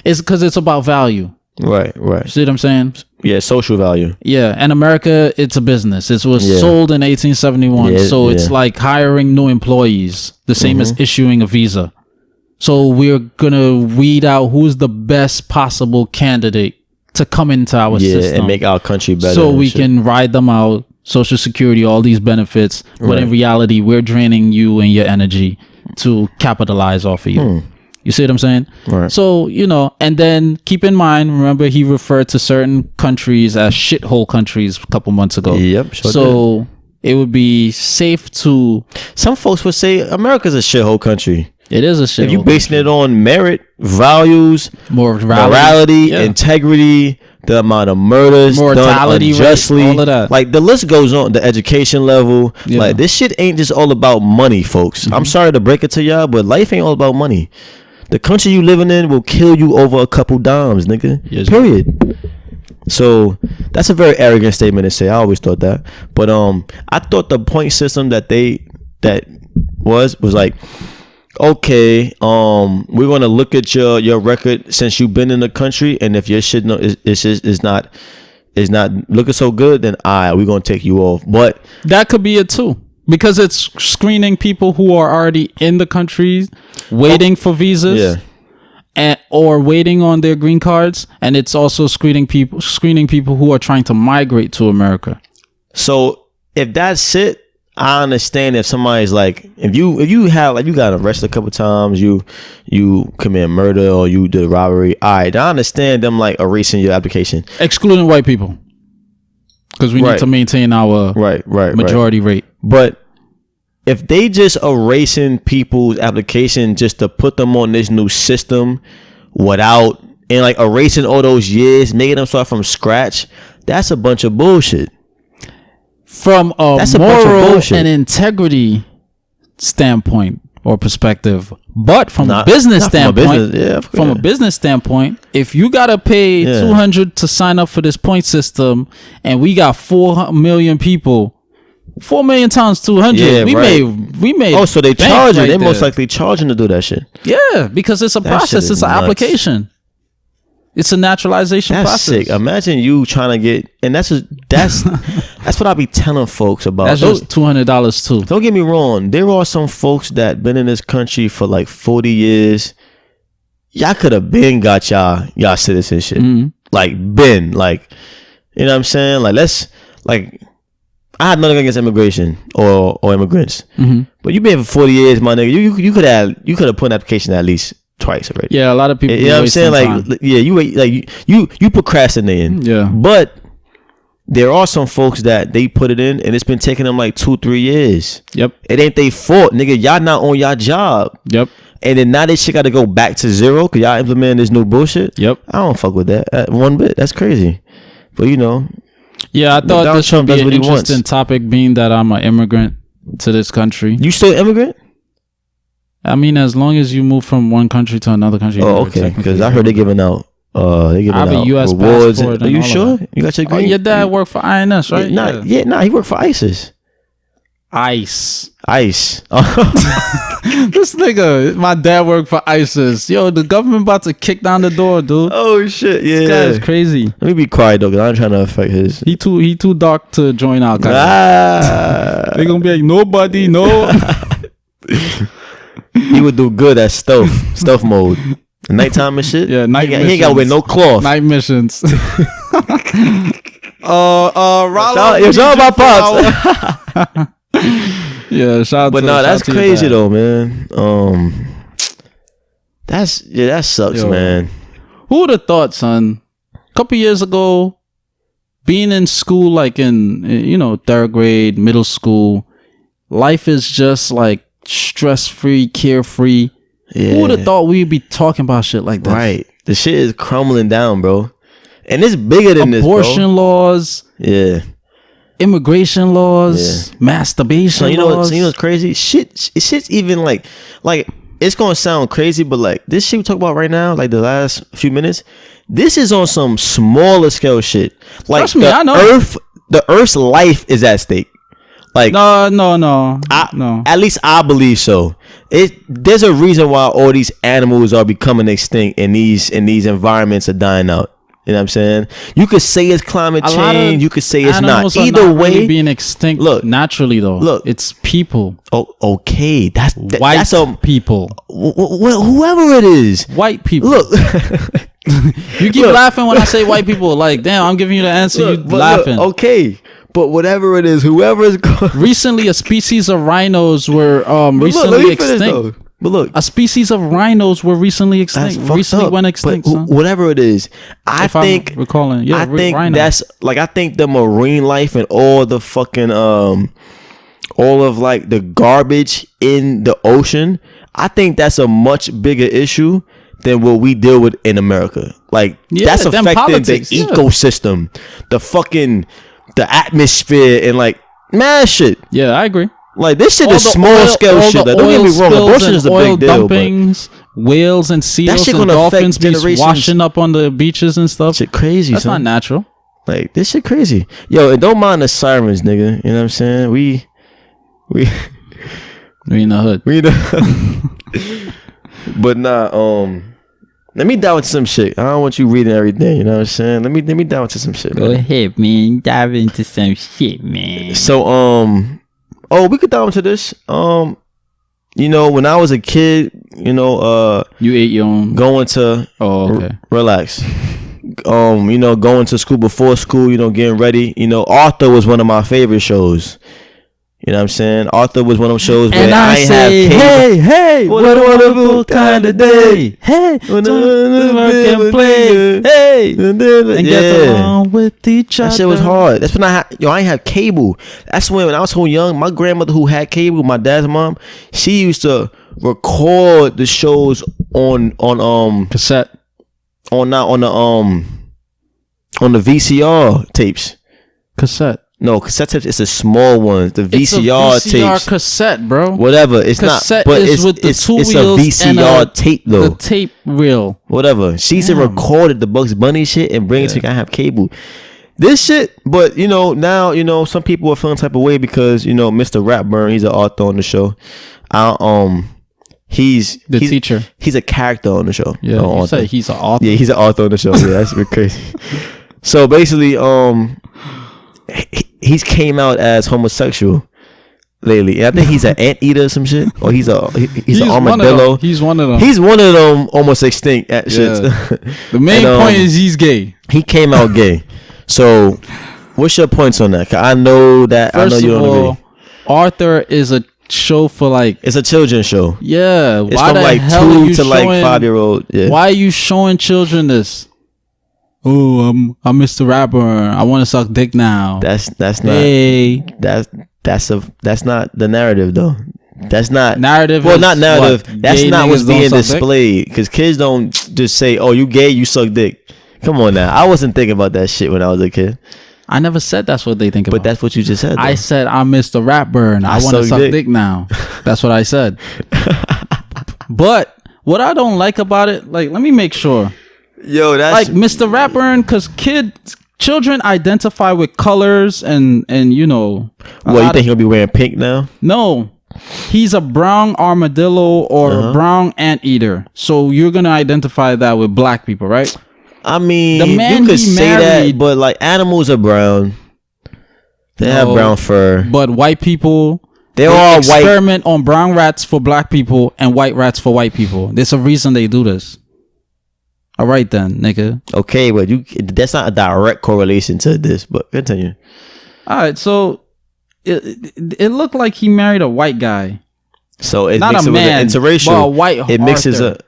It's because it's about value. Right. You see what I'm saying? Yeah, social value. Yeah, and America, it's a business. It was sold in 1871, it's like hiring new employees, the same as issuing a visa. So we're going to weed out who's the best possible candidate to come into our system. And make our country better. So we can ride them out, Social Security, all these benefits. But in reality, we're draining you and your energy to capitalize off of you. You see what I'm saying? Right. So, and then keep in mind, remember he referred to certain countries as shithole countries a couple months ago. Yep. So it would be safe to... Some folks would say America's a shithole country. It is a shithole. If you basing it on merit, values, morality, integrity, the amount of murders, mortality, unjustly, all of that. Like the list goes on. The education level, like this shit ain't just all about money, folks. I'm sorry to break it to y'all, but life ain't all about money. The country you living in will kill you over a couple dimes, nigga. Yes, period. So that's a very arrogant statement to say. I always thought that, but I thought the point system that was like, okay, we're gonna look at your record since you've been in the country, and if your shit is not looking so good, then we're gonna take you off. But that could be it too, because it's screening people who are already in the country waiting for visas, or waiting on their green cards, and it's also screening people who are trying to migrate to America. So if that's it, I understand if somebody's like, if you have like you got arrested a couple times, you commit murder or you did a robbery. I understand them like erasing your application, excluding white people, because we need to maintain our majority rate. But if they just erasing people's application just to put them on this new system without and like erasing all those years, making them start from scratch, that's a bunch of bullshit. From a moral and integrity standpoint or perspective, but from a business standpoint, from a business standpoint, if you gotta pay $200 to sign up for this point system, and we got 4 million people, 4 million times 200, we made. Oh, so they charging? They most likely charging to do that shit. Yeah, because it's a process. It's an application. It's a naturalization process. Sick. Imagine you trying to get, and that's what I be telling folks about. That's just $200 too. Don't get me wrong. There are some folks that been in this country for like 40 years. Y'all could have been got y'all citizenship. Mm-hmm. Like been like, you know what I'm saying? Like I had nothing against immigration or immigrants, but you been here for 40 years, my nigga. You could have put an application at least twice already. Yeah, a lot of people. You know what I'm saying? Like, yeah, you procrastinating. Yeah, but there are some folks that they put it in, and it's been taking them like 2-3 years. Yep, it ain't they fault, nigga. Y'all not on y'all job. Yep, and then now this shit got to go back to zero because y'all implementing this new bullshit. Yep, I don't fuck with that one bit. That's crazy. But you know. Yeah, I thought this would be an interesting topic, being that I'm an immigrant to this country. You still immigrant? I mean, as long as you move from one country to another country. Oh, okay. Because I heard they're giving out US rewards. Passport. Are you sure? You got your green? Oh, your dad worked for INS, right? He worked for ISIS. ICE. This nigga, my dad worked for ISIS. Yo, the government about to kick down the door, dude. Oh shit, yeah. This guy is crazy. Let me be quiet though, cause I'm trying to affect his. He too dark to join Al Qaeda. They gonna be like nobody, no. He would do good at stealth mode. Nighttime and shit. Yeah, night missions. He ain't got to wear no cloth. Night missions. Rollo, it's all about pops. Yeah, shout out. But no, that's crazy though, man. That sucks, man. Who would have thought, son? A couple years ago, being in school, like in third grade, middle school, life is just like stress-free, carefree. Yeah. Who would have thought we'd be talking about shit like that? Right. The shit is crumbling down, bro. And it's bigger than abortion laws. Yeah. Immigration laws. Yeah. Masturbation laws. So you know what's crazy? Shit's even like it's gonna sound crazy, but like this shit we talk about right now, like the last few minutes, this is on some smaller scale shit. Like trust me, I know. The Earth's life is at stake. Like no. At least I believe so. There's a reason why all these animals are becoming extinct and these environments are dying out. You know what I'm saying? You could say it's climate change. You could say it's not. Either way, really being extinct. Look, naturally though. Look, it's people. Oh, okay. That's people. Whoever it is, white people. Look, you keep laughing when I say white people. Like, damn, I'm giving you the answer. You laughing? Okay. But whatever it is, whoever is going. Recently, a species of rhinos were recently extinct. But look, a species of rhinos were recently extinct. Recently went extinct. Whatever it is, I think that's like I think the marine life and all the fucking all of like the garbage in the ocean. I think that's a much bigger issue than what we deal with in America. Like that's affecting the ecosystem, the atmosphere, and like mad shit. Yeah, I agree. Like this shit is small scale shit. Like, don't get me wrong, abortion is a big deal. Dumpings, whales and seals and dolphins be washing up on the beaches and stuff. Shit crazy. That's not natural. Like this shit crazy. Yo, and don't mind the sirens, nigga. You know what I'm saying? We in the hood. We in the hood. But nah, let me dive into some shit. I don't want you reading everything. You know what I'm saying? Let me dive into some shit. Go ahead, man. Dive into some shit, man. So we could dive into this. When I was a kid, you ate your own going to relax. Going to school before school, getting ready. Arthur was one of my favorite shows. You know what I'm saying? Arthur was one of them shows where I say, hey, what a wonderful kind of day. Hey, can play. Hey, way and get along with each other. That shit was hard. That's when I ain't have cable. That's when I was so young. My grandmother who had cable, my dad's mom, she used to record the shows on cassette. On the VCR tapes. Cassette. No, cassette tapes. It's a small one. The VCR tapes. Cassette, bro. Whatever. It's cassette not. But is with the two it's wheels a VCR tape though. The tape reel. Whatever. She used to record the Bugs Bunny shit and bring it to. I have cable. This shit, but now some people are feeling type of way because Mr. Ratburn, he's an author on the show. He's the teacher. He's a character on the show. Yeah, you say he's an author. Yeah, he's an author on the show. Yeah, that's really crazy. So basically, he's came out as homosexual lately. I think he's an anteater or some shit, or he's an armadillo. He's one of them. He's one of them almost extinct at shit. The main point is he's gay. He came out gay. So, what's your points on that? 'Cause I know that. First I know you don't agree. Arthur is a show for it's a children's show. Yeah, it's from 2 to 5-year-old. Yeah. Why are you showing children this? Oh, I'm Mr. Ratburn. I want to suck dick now. That's not. That's not the narrative though. That's not narrative. Well, not narrative. That's not what's being displayed. Because kids don't just say, "Oh, you gay, you suck dick." Come on now. I wasn't thinking about that shit when I was a kid. I never said that's what they think about. But that's what you just said. Though. I said I'm Mr. Ratburn. I want to suck dick now. That's what I said. But what I don't like about it, let me make sure. Yo, that's Mr. Ratburn, because children identify with colors and What, you think he'll be wearing pink now? No. He's a brown armadillo or a brown anteater. So you're gonna identify that with black people, right? I mean, you could say that, but animals are brown. They have brown fur. But white people, they're all experiment on brown rats for black people and white rats for white people. There's a reason they do this. All right then, nigga. Okay, but that's not a direct correlation to this, but continue. All right, so it looked like he married a white guy. So it's not a man, interracial. But a white. It mixes up.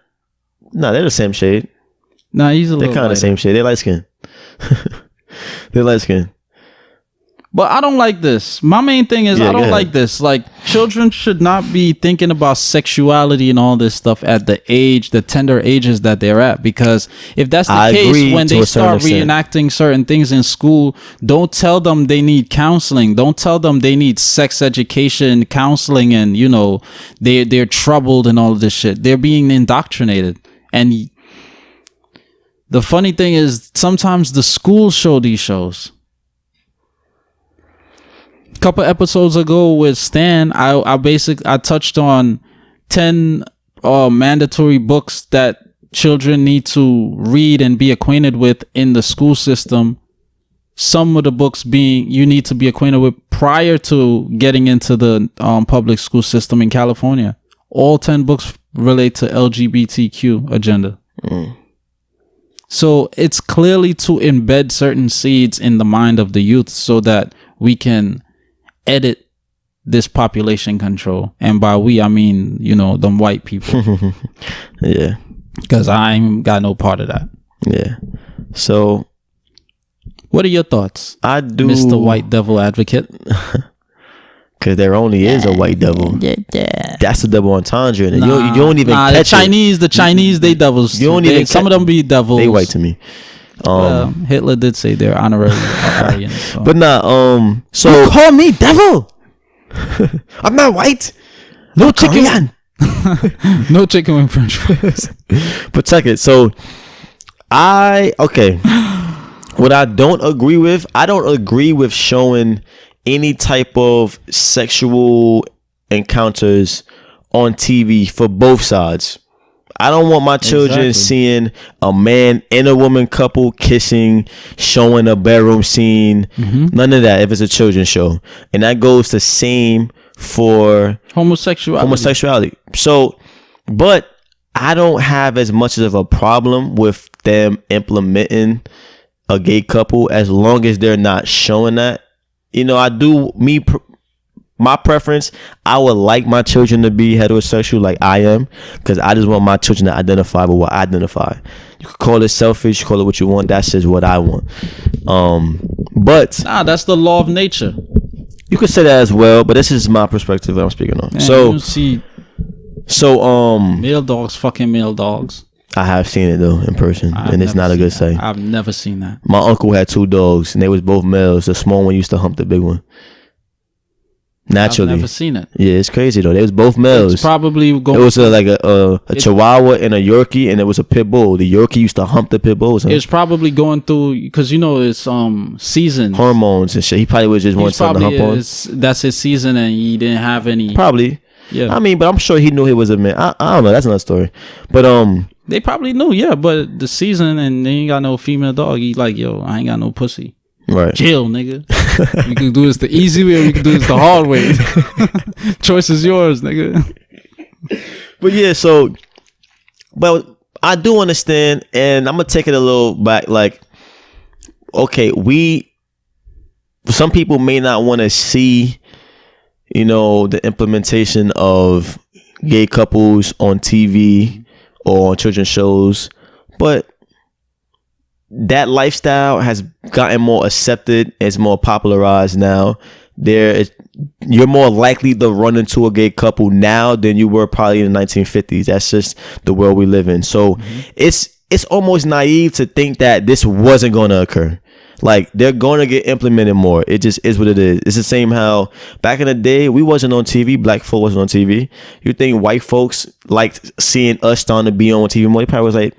No, they're the same shade. No, he's a little. They're kind of the same shade. They're light skin. They're light skin. But I don't like this. My main thing is I don't like this. Children should not be thinking about sexuality and all this stuff at the tender ages that they're at. Because if that's the case, when they start reenacting certain things in school, don't tell them they need counseling. Don't tell them they need sex education, counseling, and they're troubled and all of this shit. They're being indoctrinated. And the funny thing is sometimes the schools show these shows. Couple episodes ago with Stan, I touched on 10 mandatory books that children need to read and be acquainted with in the school system. Some of the books being you need to be acquainted with prior to getting into the public school system in California. All 10 books relate to LGBTQ agenda. So it's clearly to embed certain seeds in the mind of the youth so that we can edit this population control. And by we, I mean, them white people. Yeah. Because I ain't got no part of that. Yeah. So what are your thoughts? I do, Mr. White Devil Advocate. Because there only is a white devil. Yeah. That's the double entendre. And you don't even catch the Chinese, they devils. You don't even some of them be devils. They white to me. Hitler did say they're honorary Aryan. So. But so you call me devil? I'm not white. No chicken. No chicken with French fries. But check it. So what I don't agree with showing any type of sexual encounters on TV for both sides. I don't want my children seeing a man and a woman couple kissing, showing a bedroom scene. None of that if it's a children's show. And that goes the same for homosexuality. So, but I don't have as much of a problem with them implementing a gay couple as long as they're not showing that. I do, my preference, I would like my children to be heterosexual like I am, because I just want my children to identify with what I identify. You could call it selfish, call it what you want. That's just what I want. But that's the law of nature. You could say that as well, but this is my perspective that I'm speaking on. Man, so male dogs fucking male dogs. I have seen it though in person, and it's not a good sight. I've never seen that. My uncle had 2 dogs, and they was both males. The small one used to hump the big one. Naturally, I've never seen it. Yeah, it's crazy though. They was both males. It's probably going. It was a Chihuahua and a Yorkie, and it was a pit bull. The Yorkie used to hump the pit bulls. It's probably going through, because it's seasons, hormones and shit. He probably was just wanting something to hump on. That's his season, and he didn't have any. Probably. Yeah. I mean, but I'm sure he knew he was a man. I don't know. That's another story. But they probably knew. Yeah, but the season, and they ain't got no female dog. He like, yo, I ain't got no pussy. Right. Chill, nigga. You can do this the easy way, or you can do this the hard way. Choice is yours, nigga. But yeah, but I do understand, and I'm gonna take it a little back. Like, okay, some people may not want to see, the implementation of gay couples on TV or on children's shows, but that lifestyle has gotten more accepted. It's more popularized now. You're more likely to run into a gay couple now than you were probably in the 1950s. That's just the world we live in. So it's almost naive to think that this wasn't going to occur. Like, they're going to get implemented more. It just is what it is. It's the same how back in the day, we wasn't on TV. Black folk wasn't on TV. You think white folks liked seeing us starting to be on TV more? They probably was like,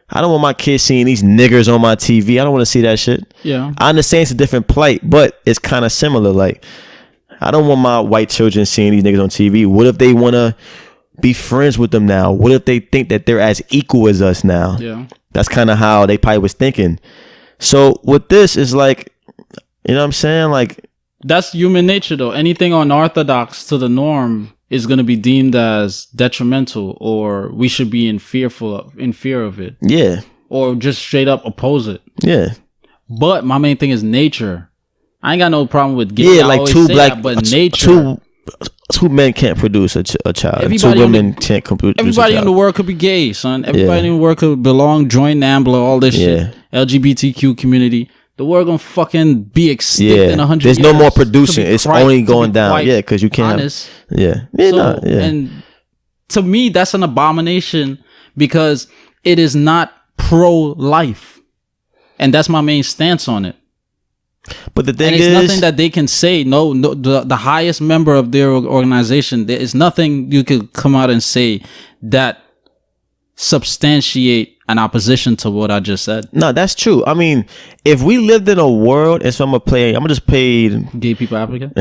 I don't want my kids seeing these niggers on my TV. I don't want to see that shit. Yeah. I understand it's a different plight, but it's kind of similar. Like, I don't want my white children seeing these niggas on TV. What if they want to be friends with them now? What if they think that they're as equal as us now? Yeah. That's kind of how they probably was thinking. So with this is like, you know what I'm saying? Like, that's human nature though. Anything unorthodox to the norm is going to be deemed as detrimental, or we should be in fear of it. Yeah. Or just straight up oppose it. Yeah. But my main thing is nature. I ain't got no problem with gay. Yeah, like nature. Two men can't produce a child. Two women can't produce a child. Everybody in the world could be gay, son. Everybody in the world could belong, join NAMBLA, all this shit. LGBTQ community. The world gonna fucking be extinct in 100 years. There's no more producing. It's only going down. Yeah, because you can't. Honest. And to me, that's an abomination, because it is not pro-life, and that's my main stance on it. But the thing is, nothing that they can say. No, the highest member of their organization, there is nothing you could come out and say that substantiate an opposition to what I just said. No, that's true. I mean, if we lived in a world, and so I'm gonna just play gay people advocate.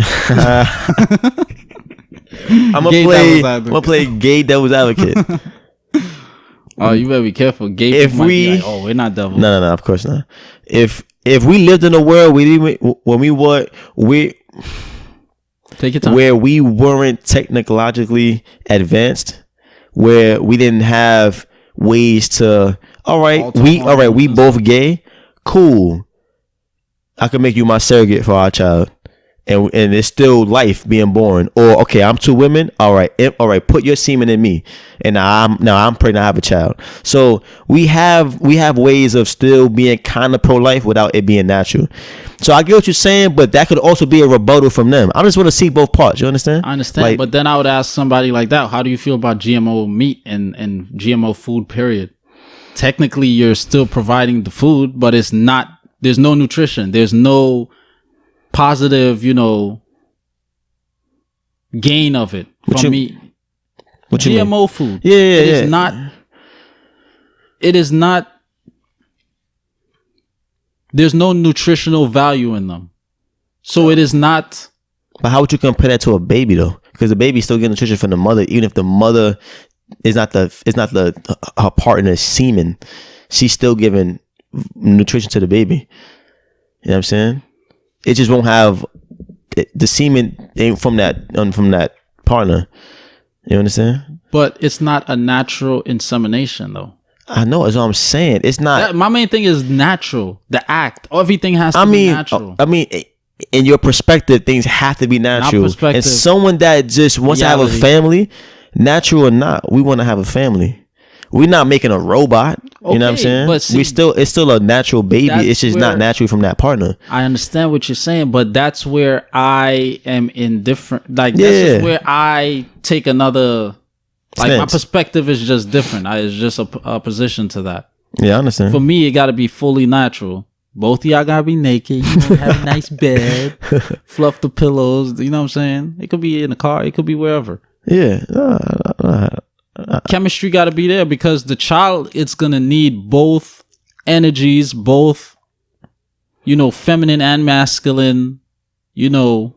I'm gonna play gay devil's advocate. Oh, you better be careful. Gay people might be like, we're not devil. No, of course not. If we lived in a world take your time, where we weren't technologically advanced, where we didn't have ways to, we both gay, cool, I can make you my surrogate for our child, and it's still life being born. Or okay, I'm 2 women, all right, put your semen in me, and now I'm pregnant, I have a child. So we have ways of still being kind of pro-life without it being natural. So I get what you're saying, but that could also be a rebuttal from them. I just want to see both parts. You understand? I understand, but then I would ask somebody like that, how do you feel about GMO meat and GMO food, period? Technically, you're still providing the food, but it's not, there's no nutrition. There's no positive, gain of it from meat. What you GMO mean? Food. Yeah. It is not, there's no nutritional value in them. So it is not. But how would you compare that to a baby though? Because the baby still getting nutrition from the mother, even if the mother is not her partner's semen, she's still giving nutrition to the baby. You know what I'm saying? It just won't have the semen ain't from that partner. You understand? But it's not a natural insemination though. I know, that's what I'm saying. It's not. My main thing is natural. The act. Everything has to be natural. I mean, in your perspective, things have to be natural. And someone that just wants to have a family, natural or not, we want to have a family. We're not making a robot. You know what I'm saying? But see, it's still a natural baby. It's just not natural from that partner. I understand what you're saying, but that's where I am indifferent. Like, this is where I take another, like, my perspective is just different. It's just a position to that. Yeah, I understand. For me, it got to be fully natural. Both of y'all got to be naked. You know, have a nice bed, fluff the pillows. You know what I'm saying? It could be in the car. It could be wherever. Yeah. Chemistry got to be there because the child, it's going to need both energies, both, you know, feminine and masculine, you know,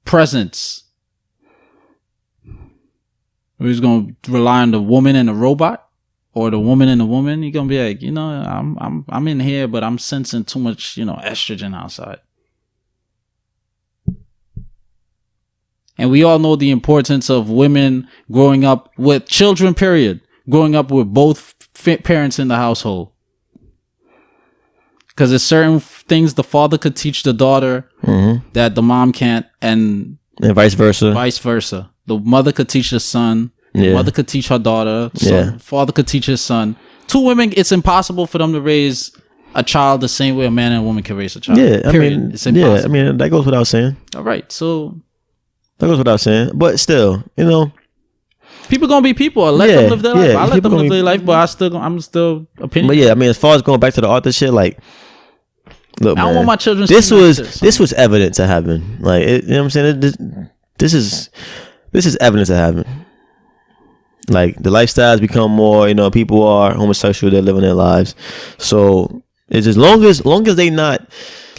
presence. We're just going to rely on the woman and the robot, or the woman and the woman. You're going to be like, you know, I'm in here, but I'm sensing too much, you know, estrogen outside. And we all know the importance of women growing up with children, period. Growing up with both parents in the household. Because there's certain things the father could teach the daughter that the mom can't. And vice versa. Vice versa. The mother could teach the son. The mother could teach her daughter. Father could teach his son. Two women, it's impossible for them to raise a child the same way a man and a woman can raise a child. Yeah, period. I mean, it's impossible. Yeah, I mean, that goes without saying. All right, so... That goes without saying, but still, you know, people gonna be people. Let them live their life. I let them live their life, but I'm still opinion. But yeah, I mean, as far as going back to the author shit, like, look, I don't want my children. This was evident to happen. Like, you know what I'm saying? This is evidence to happen. Like, the lifestyles become more. You know, people are homosexual. They're living their lives. So it's just long as they not.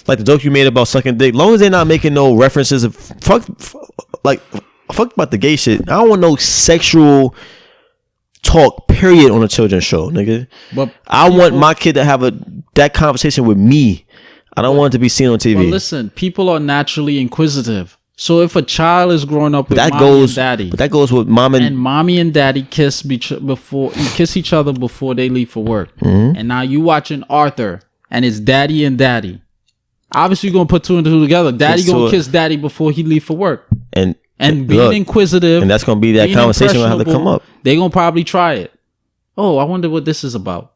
Like the joke you made about sucking dick, long as they're not making no references of fuck about the gay shit. I don't want no sexual talk, period, on a children's show, nigga. But I want my kid to have that conversation with me. I don't want it to be seen on TV. But listen, people are naturally inquisitive. So if a child is growing up with mommy and daddy, but that goes with mommy and daddy kiss each other before they leave for work, and now you watching Arthur and it's daddy and daddy. Obviously, you're going to put two and two together. Daddy going to kiss daddy before he leave for work. And being inquisitive. And that's going to be that conversation going to have to come up. They're going to probably try it. Oh, I wonder what this is about.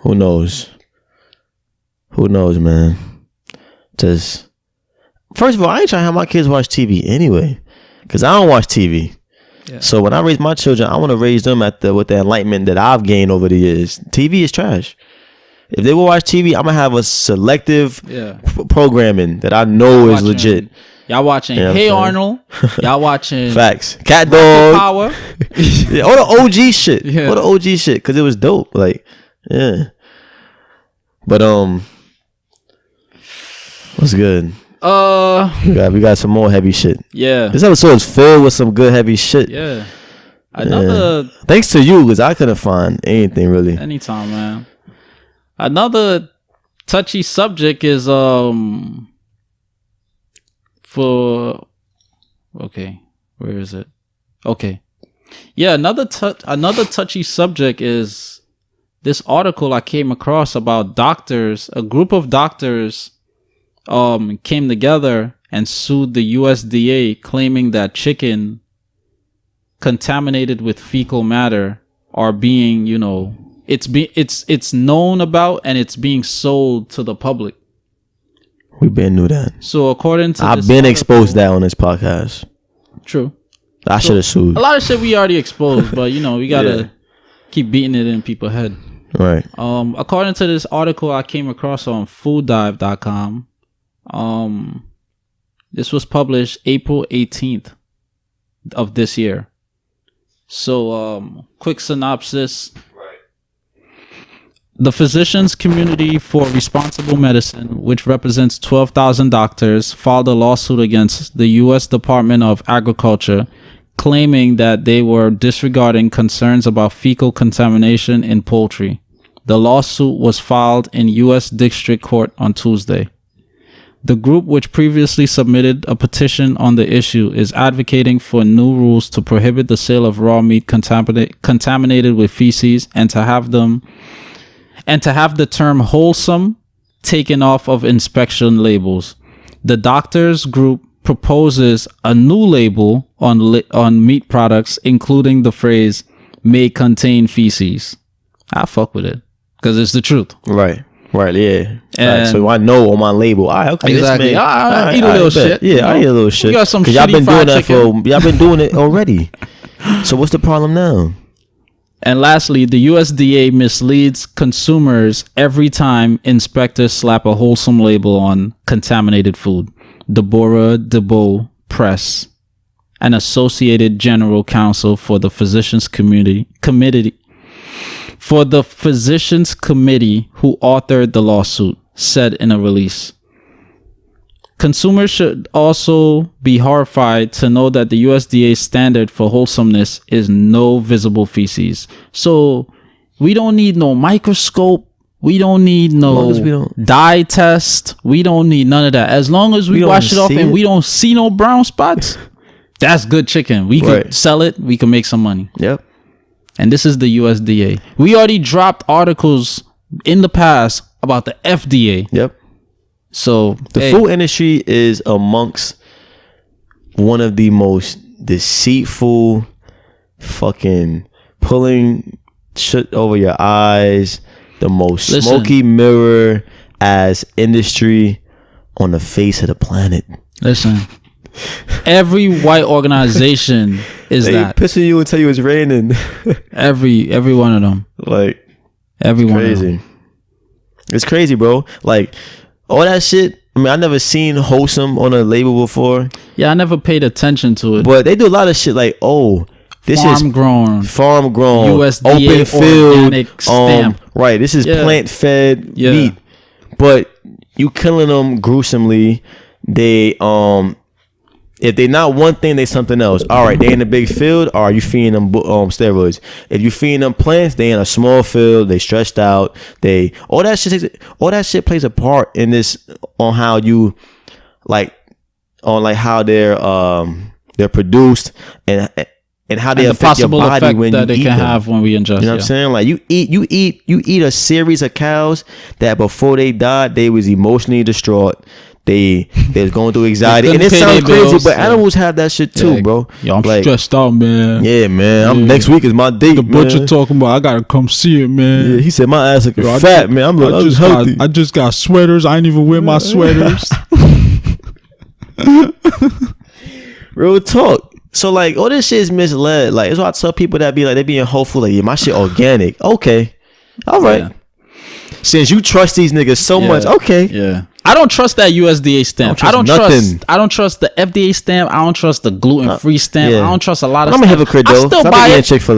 Who knows? Who knows, man? Just, first of all, I ain't trying to have my kids watch TV anyway. Because I don't watch TV. Yeah. So when I raise my children, I want to raise them with the enlightenment that I've gained over the years. TV is trash. If they will watch TV, I'm gonna have a selective programming that I know is legit. Y'all watching Hey Arnold. Y'all watching Facts. Cat Dog. Power. Yeah, all the OG shit. Yeah. All the OG shit. Because it was dope. Like, yeah. But what's good? We got some more heavy shit. Yeah. This episode is filled with some good heavy shit. Yeah. Thanks to you, because I couldn't find anything really. Anytime, man. Another touchy subject is where is it? Okay. Yeah, another touchy subject is this article I came across about doctors. A group of doctors came together and sued the USDA, claiming that chicken contaminated with fecal matter are being, you know, it's known about and it's being sold to the public. We been knew that. So according to I've been exposed that on this podcast. True. I should have sued. A lot of shit we already exposed, but you know, we gotta keep beating it in people's head. Right. According to this article I came across on fooddive.com, this was published April 18th of this year. So quick synopsis. The Physicians Community for Responsible Medicine, which represents 12,000 doctors, filed a lawsuit against the U.S. Department of Agriculture, claiming that they were disregarding concerns about fecal contamination in poultry. The lawsuit was filed in U.S. District Court on Tuesday. The group, which previously submitted a petition on the issue, is advocating for new rules to prohibit the sale of raw meat contaminated with feces and to have the term wholesome taken off of inspection labels. The doctors group proposes a new label on meat products, including the phrase "may contain feces." I fuck with it because it's the truth. Right, yeah. Right, so I know on my label. All right, okay, exactly. I eat a little shit. Yeah, I eat a little shit. You got some shitty y'all been doing that chicken. y'all been doing it already. So what's the problem now? And lastly, the USDA misleads consumers every time inspectors slap a wholesome label on contaminated food. Deborah DeBow Press, an Associated General Counsel for the Physicians Committee who authored the lawsuit, said in a release. Consumers should also be horrified to know that the USDA standard for wholesomeness is no visible feces. So we don't need no microscope. We don't need no dye test. We don't need none of that. As long as we wash it off and we don't see no brown spots, that's good chicken. We could sell it. We can make some money. Yep. And this is the USDA. We already dropped articles in the past about the FDA. Yep. So the food industry is amongst one of the most deceitful, fucking pulling shit over your eyes, the most smoky mirror as industry on the face of the planet. Listen, every white organization is that pissing you until you it's raining. every one of them, like every one crazy. of them. It's crazy, bro. Like all that shit. I mean, I never seen wholesome on a label before. Yeah, I never paid attention to it. But they do a lot of shit like, this is farm grown, USDA open field, organic stamp. Right, this is plant fed meat. But you killing them gruesomely. They if they not one thing, they something else. All right, they in a big field. Or are you feeding them steroids? If you feeding them plants, they in a small field. They stressed out. All that shit plays a part in this on how you how they're produced and how they affect your body when that you they eat can them. have when we ingest. You know what I'm saying? Like you eat a series of cows that before they died they was emotionally distraught. They was going through anxiety, and it sounds crazy, but animals have that shit too, bro. Yo, I'm stressed out, man. Yeah, man. Next week is my date. The butcher talking about I gotta come see it, man. Yeah, he said my ass looking fat, man. I'm just healthy. I just got sweaters. I ain't even wear my sweaters. Real talk. So like all this shit is misled. Like it's why I tell people that be like they being hopeful, like my shit organic. Okay, all right. Yeah. Since you trust these niggas so much, okay. Yeah. I don't trust that USDA stamp. I don't trust the FDA stamp. I don't trust the gluten-free stamp. Yeah. I don't trust a lot of stuff. I'm a hypocrite though.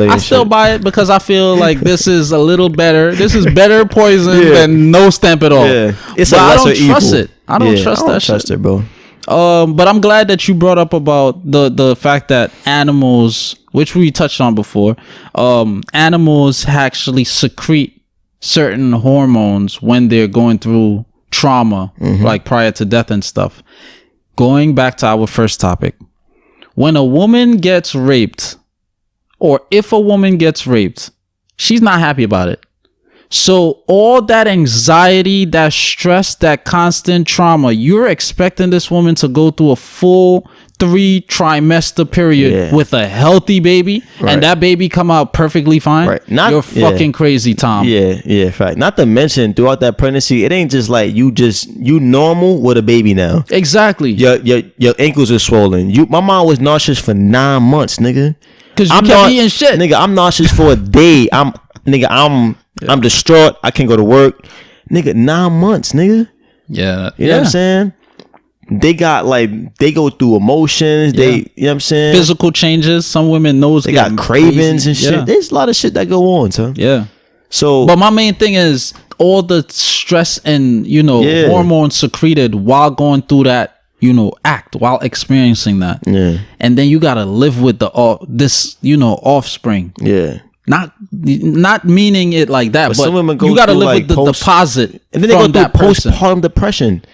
I still buy it because I feel like this is a little better. This is better poison than no stamp at all. Yeah. It's a lesser evil. Trust it. I don't trust that trust shit. it, bro. But I'm glad that you brought up about the fact that animals, which we touched on before, animals actually secrete certain hormones when they're going through trauma, like prior to death and stuff. Going back to our first topic, when a woman gets raped, or if a woman gets raped, she's not happy about it. So all that anxiety, that stress, that constant trauma, you're expecting this woman to go through a full 3 trimester period with a healthy baby, and that baby come out perfectly fine. Right. You're fucking crazy, Tom. Yeah, fact. Not to mention throughout that pregnancy, it ain't just like you normal with a baby now. Exactly. Your ankles are swollen. My mom was nauseous for 9 months, nigga. Cause you kept eating shit, nigga. I'm nauseous for a day. I'm distraught. I can't go to work, nigga. 9 months, nigga. Yeah, you know what I'm saying. They go through emotions. You know what I'm saying? Physical changes. Some women they got cravings crazy. And shit. There's a lot of shit that go on, son. Yeah. So, but my main thing is all the stress and hormones secreted while going through that act, while experiencing that. Yeah. And then you gotta live with this offspring. Yeah. Not meaning it like that, but some women you gotta live with the deposit, and then they go through postpartum depression.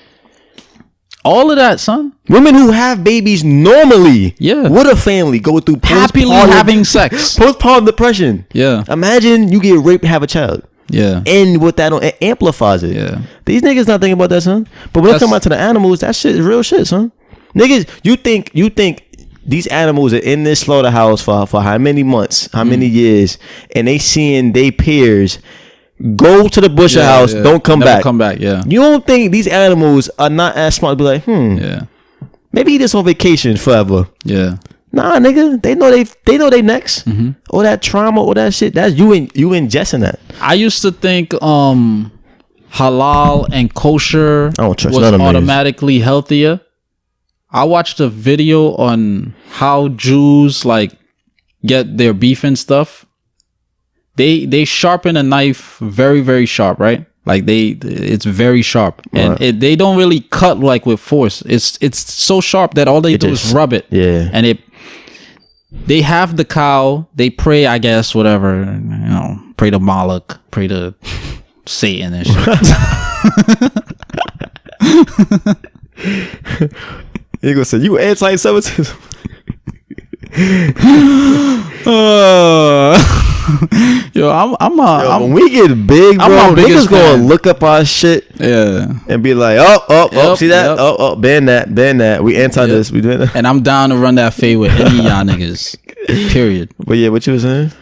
All of that, son. Women who have babies normally, with a family, go through happily having sex, postpartum depression. Yeah. Imagine you get raped and have a child. Yeah. And with that on, it amplifies it. Yeah. These niggas not thinking about that, son. But when it come out to the animals, that shit is real shit, son. Niggas, you think these animals are in this slaughterhouse for how many months, how many years, and they seeing they peers go to the butcher house, don't come Never back. Come back, yeah. You don't think these animals are not as smart to be like, yeah, maybe he just on vacation forever. Yeah. Nah, nigga, they know they next. All that trauma, all that shit, that's you ingesting that. I used to think halal and kosher was automatically healthier. I watched a video on how Jews like get their beef and stuff. They sharpen a knife very, very sharp, right? Like it's very sharp, and they don't really cut like with force. It's so sharp that all they do is rub it. Yeah, and they have the cow. They pray, I guess, whatever, pray to Moloch, pray to Satan and shit. You gonna say you anti-Semitism? When we get big, bro, niggas gonna look up our shit, and be like, see that, ban that. We anti this, we doing that, and I'm down to run that fade with any of y'all niggas. Period. But yeah, what you was saying?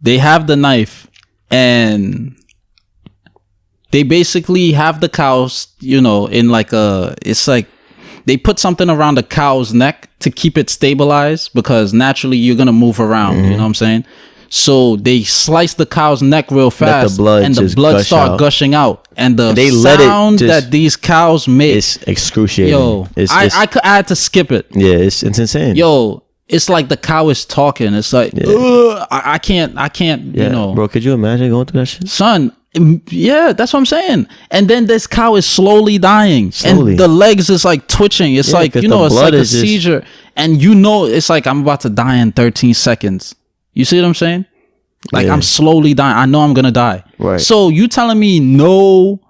They have the knife, and they basically have the cows, in like it's like they put something around the cow's neck to keep it stabilized, because naturally you're going to move around. You know what I'm saying? So they slice the cow's neck real fast, and the blood start gushing out. And the sound that these cows make, it's excruciating. Yo, I had to skip it. Yeah, it's insane. Yo, it's like the cow is talking. It's like, I can't, Bro, could you imagine going through that shit? Son, yeah, that's what I'm saying. And then this cow is slowly dying. And the legs is like twitching. It's like, it's like a seizure. And it's like I'm about to die in 13 seconds. You see what I'm saying? Like I'm slowly dying. I know I'm going to die. Right. So you telling me no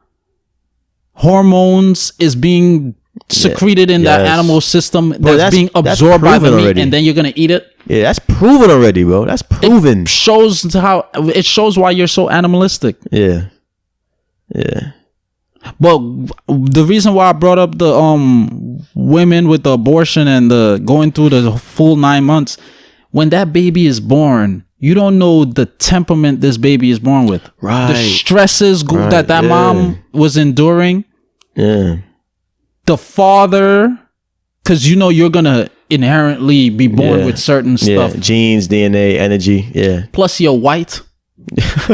hormones is being secreted in that animal system that's being absorbed by the meat already. And then you're going to eat it? Yeah, that's proven already, bro. That's proven. It shows why you're so animalistic. Yeah. But the reason why I brought up the women with the abortion and the going through the full 9 months, when that baby is born, you don't know the temperament this baby is born with. Right. The stresses that mom was enduring. Yeah. The father, because you're gonna inherently be born with certain stuff. Genes, DNA, energy. Yeah. Plus you're white.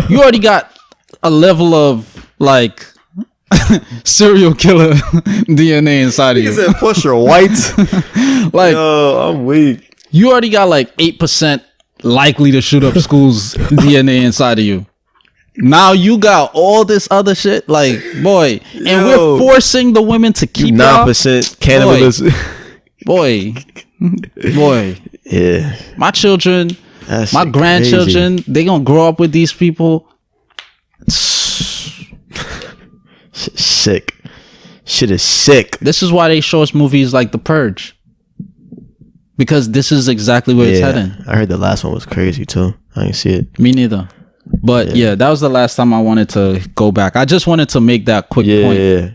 You already got a level of like serial killer DNA inside of you. He said, plus you're white. Like, yo, I'm weak. You already got like 8% likely to shoot up schools DNA inside of you. Now you got all this other shit, like, boy, and we're forcing the women to keep 9% cannibalism. Boy. Yeah. My children, my grandchildren, they gonna grow up with these people. Sick. Shit is sick. This is why they show us movies like The Purge. Because this is exactly where it's heading. I heard the last one was crazy too. I didn't see it. Me neither. But yeah, that was the last time I wanted to go back. I just wanted to make that quick point. Yeah.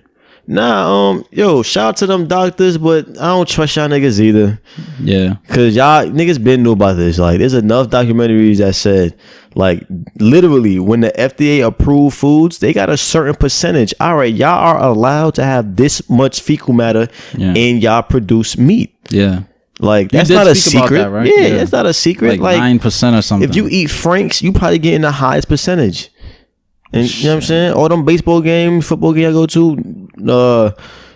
Nah, shout out to them doctors, but I don't trust y'all niggas either. Yeah. Cause y'all niggas been knew about this. Like, there's enough documentaries that said, like, literally, when the FDA approved foods, they got a certain percentage. All right, y'all are allowed to have this much fecal matter in y'all produce meat. Yeah. Like, that's not a secret. That, right? Yeah, that's not a secret. Like 9% or something. If you eat Frank's, you probably getting the highest percentage. And you know what I'm saying? All them baseball games, football games I go to,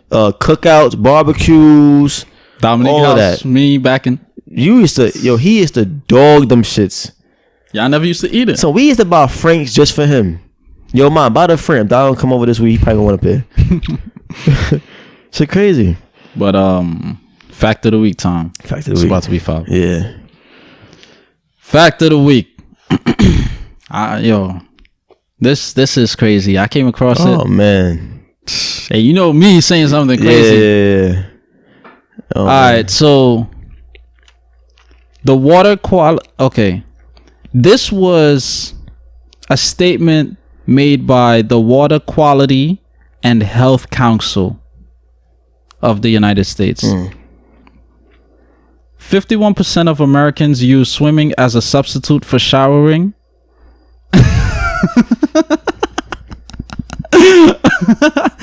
cookouts, barbecues, Dominique all house, that. Me back in. He used to dog them shits. Y'all never used to eat it. So we used to buy Frank's just for him. Yo, mom, buy the Frank. Dog don't come over this week. He probably gonna want to pay. Shit crazy. But fact of the week, Tom. Fact of the it's week. About to be 5. Yeah. Fact of the week. This is crazy. I came across it. Oh man. Hey, you know me saying something crazy. Yeah. All right, so the water quality. Okay, this was a statement made by the Water Quality and Health Council of the United States. 51% of Americans use swimming as a substitute for showering.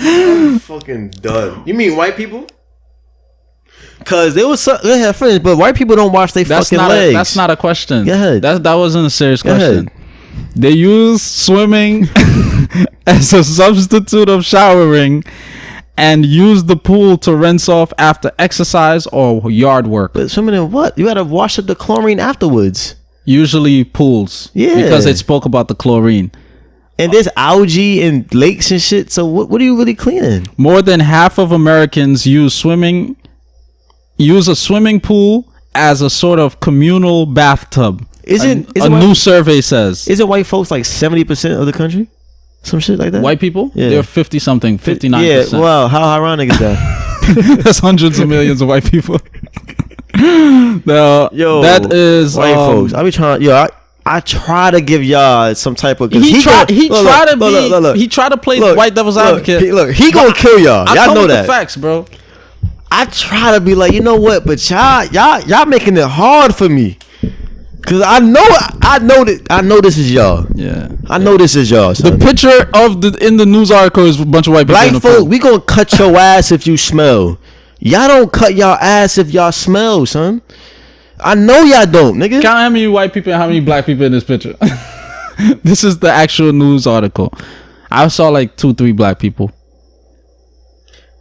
I'm fucking done. You mean white people? Cause they have friends, but white people don't wash their fucking legs. That's not a question. Go ahead. That wasn't a serious question. Ahead. They use swimming as a substitute of showering and use the pool to rinse off after exercise or yard work. But swimming in what? You gotta wash up the chlorine afterwards. Usually pools. Yeah. Because they spoke about the chlorine. And there's algae in lakes and shit. So what are you really cleaning? More than half of Americans use a swimming pool as a sort of communal bathtub. A new survey says. Isn't white folks like 70% of the country? Some shit like that? White people? Yeah. They're 50 something, 59%. Yeah, wow, how ironic is that? That's hundreds of millions of white people. Now, that is white folks. I be trying, I try to give y'all some type of. He tried to play white devil's advocate. He gonna kill y'all. Y'all know that. The facts, bro. I try to be like, you know what, but y'all making it hard for me. Cause I know this is y'all. Yeah. I know this is y'all. Son. The picture in the news article is a bunch of white people. Black folk, we gonna cut your ass if you smell. Y'all don't cut y'all ass if y'all smell, son. I know y'all don't, nigga. Count how many white people and how many black people in this picture. This is the actual news article. I saw like 2-3 black people.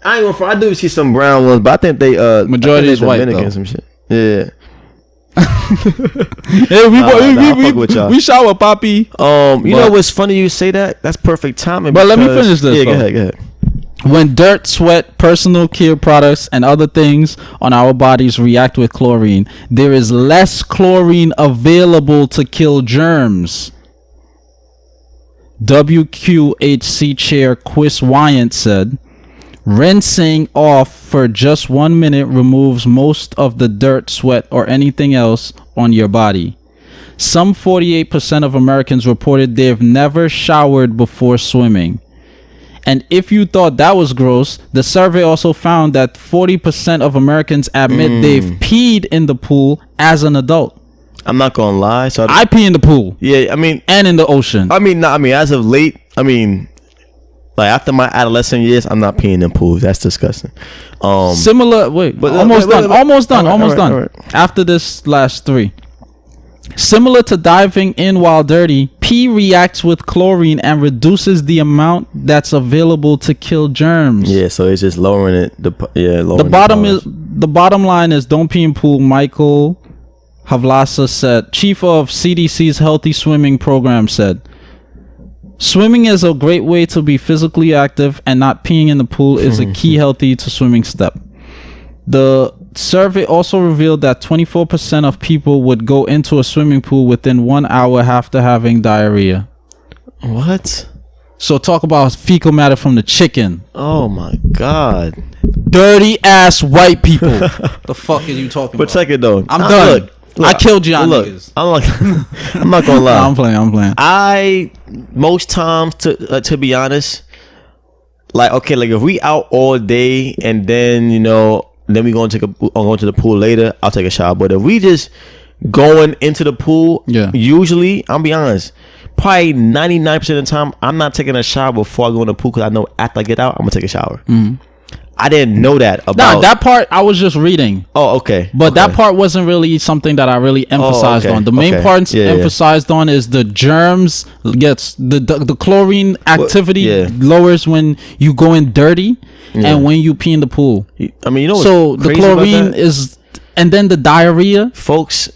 I ain't gonna. I do see some brown ones, but I think they majority is white though. Some shit. Yeah. Hey, we shower, Poppy. You know what's funny? You say that. That's perfect timing. But let me finish this. Yeah, go ahead. When dirt, sweat, personal care products, and other things on our bodies react with chlorine, there is less chlorine available to kill germs. WQHC Chair Chris Wyant said, rinsing off for just 1 minute removes most of the dirt, sweat, or anything else on your body. Some 48% of Americans reported they've never showered before swimming. And if you thought that was gross, the survey also found that 40% of Americans admit they've peed in the pool as an adult. I'm not gonna lie. So I pee in the pool. Yeah, I mean, and in the ocean. I mean, as of late, like after my adolescent years, I'm not peeing in pools. That's disgusting. Similar. Almost done. After this last 3. Similar to diving in while dirty, pee reacts with chlorine and reduces the amount that's available to kill germs. Yeah, so it's just lowering it. The bottom line is don't pee in pool. Michael Havlasa said, chief of CDC's Healthy Swimming Program, said, swimming is a great way to be physically active, and not peeing in the pool is a key healthy to swimming step. The survey also revealed that 24% of people would go into a swimming pool within 1 hour after having diarrhea. What? So talk about fecal matter from the chicken. Oh my god. Dirty ass white people. The fuck are you talking about? But check it though. I'm done. Look, I killed y'all niggas. I'm not gonna lie. I'm playing. Most times, to be honest, like if we out all day and then then we going to the pool later, I'll take a shower. But if we just going into the pool, usually, I'll be honest, probably 99% of the time, I'm not taking a shower before I go in the pool, because I know after I get out, I'm gonna take a shower. I didn't know that about. Nah, that part I was just reading. Oh, okay. But that part wasn't really something that I really emphasized on. The main part emphasized on is the germs gets the chlorine activity lowers when you go in dirty and when you pee in the pool. I mean, so the chlorine is, and then the diarrhea. Folks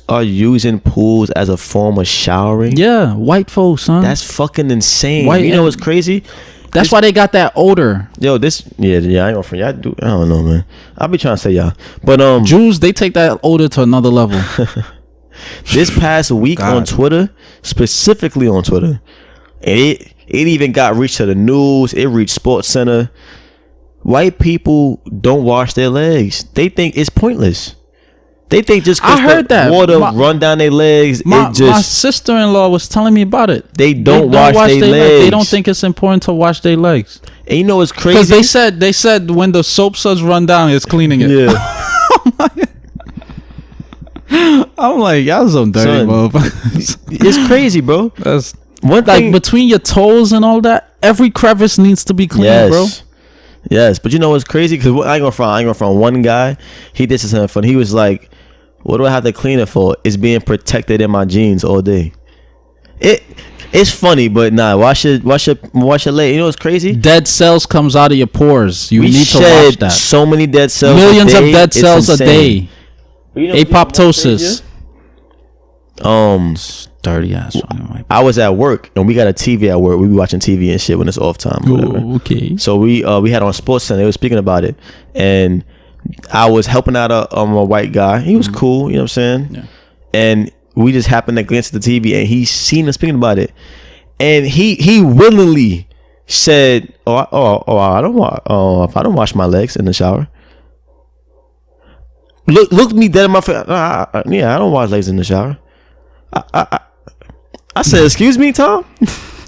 are using pools as a form of showering. Yeah, white folks, son. That's fucking insane. You know what's crazy? That's why they got that odor. I ain't gonna front. I don't know, man. I'll be trying to say y'all, but Jews, they take that odor to another level. This past week on Twitter, specifically on Twitter, and it even got reached to the news. It reached Sports Center. White people don't wash their legs. They think it's pointless. They think just because I heard that water run down their legs, my sister-in-law was telling me about it. They don't wash their legs. They don't think it's important to wash their legs. And you know what's crazy? Because they said when the soap suds run down, it's cleaning it. Yeah. I'm like, y'all some dirty motherfuckers. It's crazy, bro. That's one thing. Like between your toes and all that, every crevice needs to be cleaned, bro. Yes, but you know what's crazy? Because I ain't gonna front. One guy, he did something fun. He was like, "What do I have to clean it for? It's being protected in my jeans all day." It's funny, but nah. Wash your leg. You know what's crazy? Dead cells comes out of your pores. You need to wash that. So many dead cells. Millions of dead cells a day. Apoptosis. Dirty ass. I was at work and we got a TV at work. We be watching TV and shit when it's off time. Ooh, okay. So we had on Sports Center. They were speaking about it, and I was helping out a white guy. He was cool. You know what I'm saying? Yeah. And we just happened to glance at the TV, and he seen us speaking about it, and he willingly said, I don't wash my legs in the shower. Looked me dead in my face. Yeah, I don't wash legs in the shower. I said, excuse me, Tom?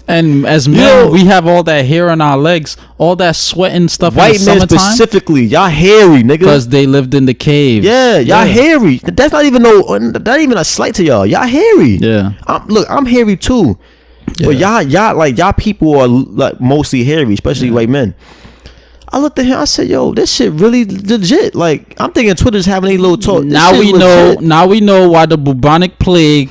And as men, we have all that hair on our legs, all that sweat and stuff. White men specifically, y'all hairy, nigga. Because they lived in the caves. Yeah, y'all hairy. That's not even a slight to y'all. Y'all hairy. Yeah. I'm hairy too. Yeah. But y'all people are like mostly hairy, especially white men. I looked at him. I said, "Yo, this shit really legit." Like, I'm thinking Twitter's having a little talk. Now we know. Now we know why the bubonic plague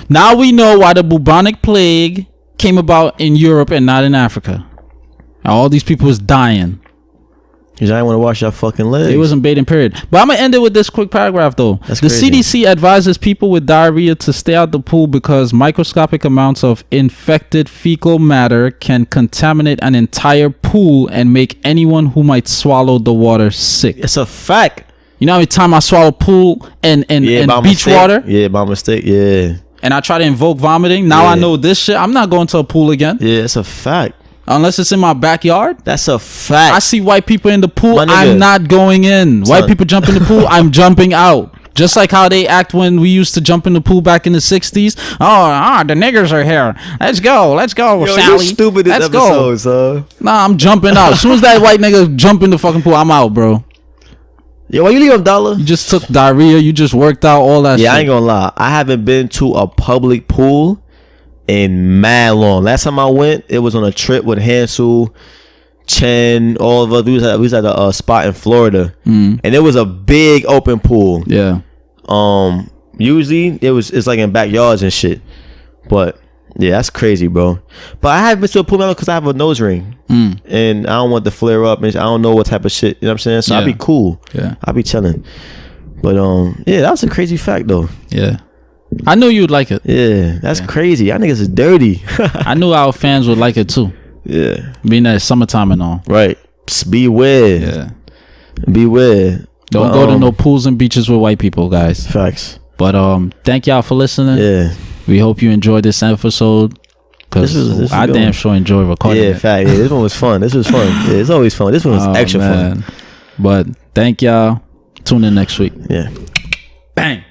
Now we know why the bubonic plague came about in Europe and not in Africa. All these people was dying. Because I didn't want to wash your fucking legs. It wasn't bathing, period. But I'm going to end it with this quick paragraph, though. That's the crazy. CDC advises people with diarrhea to stay out the pool because microscopic amounts of infected fecal matter can contaminate an entire pool and make anyone who might swallow the water sick. It's a fact. You know how many times I swallow pool and beach water? Yeah, by mistake, yeah. And I try to invoke vomiting. Now I know this shit. I'm not going to a pool again. Yeah, it's a fact. Unless it's in my backyard. That's a fact. I see white people in the pool. I'm not going in. White people jump in the pool. I'm jumping out. Just like how they act when we used to jump in the pool back in the 60s. The niggers are here. Let's go, Yo, Sally. Stupid Let's episode, son. Nah, I'm jumping out. As soon as that white nigga jump in the fucking pool, I'm out, bro. Yo, why you leave Abdalla? You just took diarrhea. You just worked out all that shit. Yeah, I ain't gonna lie. I haven't been to a public pool in mad long. Last time I went, it was on a trip with Hansel, Chen, all of us. We was at a spot in Florida, and it was a big open pool. Yeah. Usually it's like in backyards and shit, but yeah, that's crazy, bro. But I haven't been to a pool because I have a nose ring, and I don't want to flare up, and I don't know what type of shit. You know what I'm saying? So I'll be cool. Yeah, I'll be chilling. But yeah, that was a crazy fact though. Yeah. I knew you'd like it. Yeah, that's crazy. Y'all niggas is dirty. I knew our fans would like it too. Yeah. Being that it's summertime and all. Right. Just beware. Yeah. Beware. Don't go to no pools and beaches with white people, guys. Facts. But thank y'all for listening. Yeah. We hope you enjoyed this episode. Because I damn sure enjoyed recording it. Fact. Yeah, this one was fun. This was fun. Yeah, it's always fun. This one was extra fun. But thank y'all. Tune in next week. Yeah. Bang.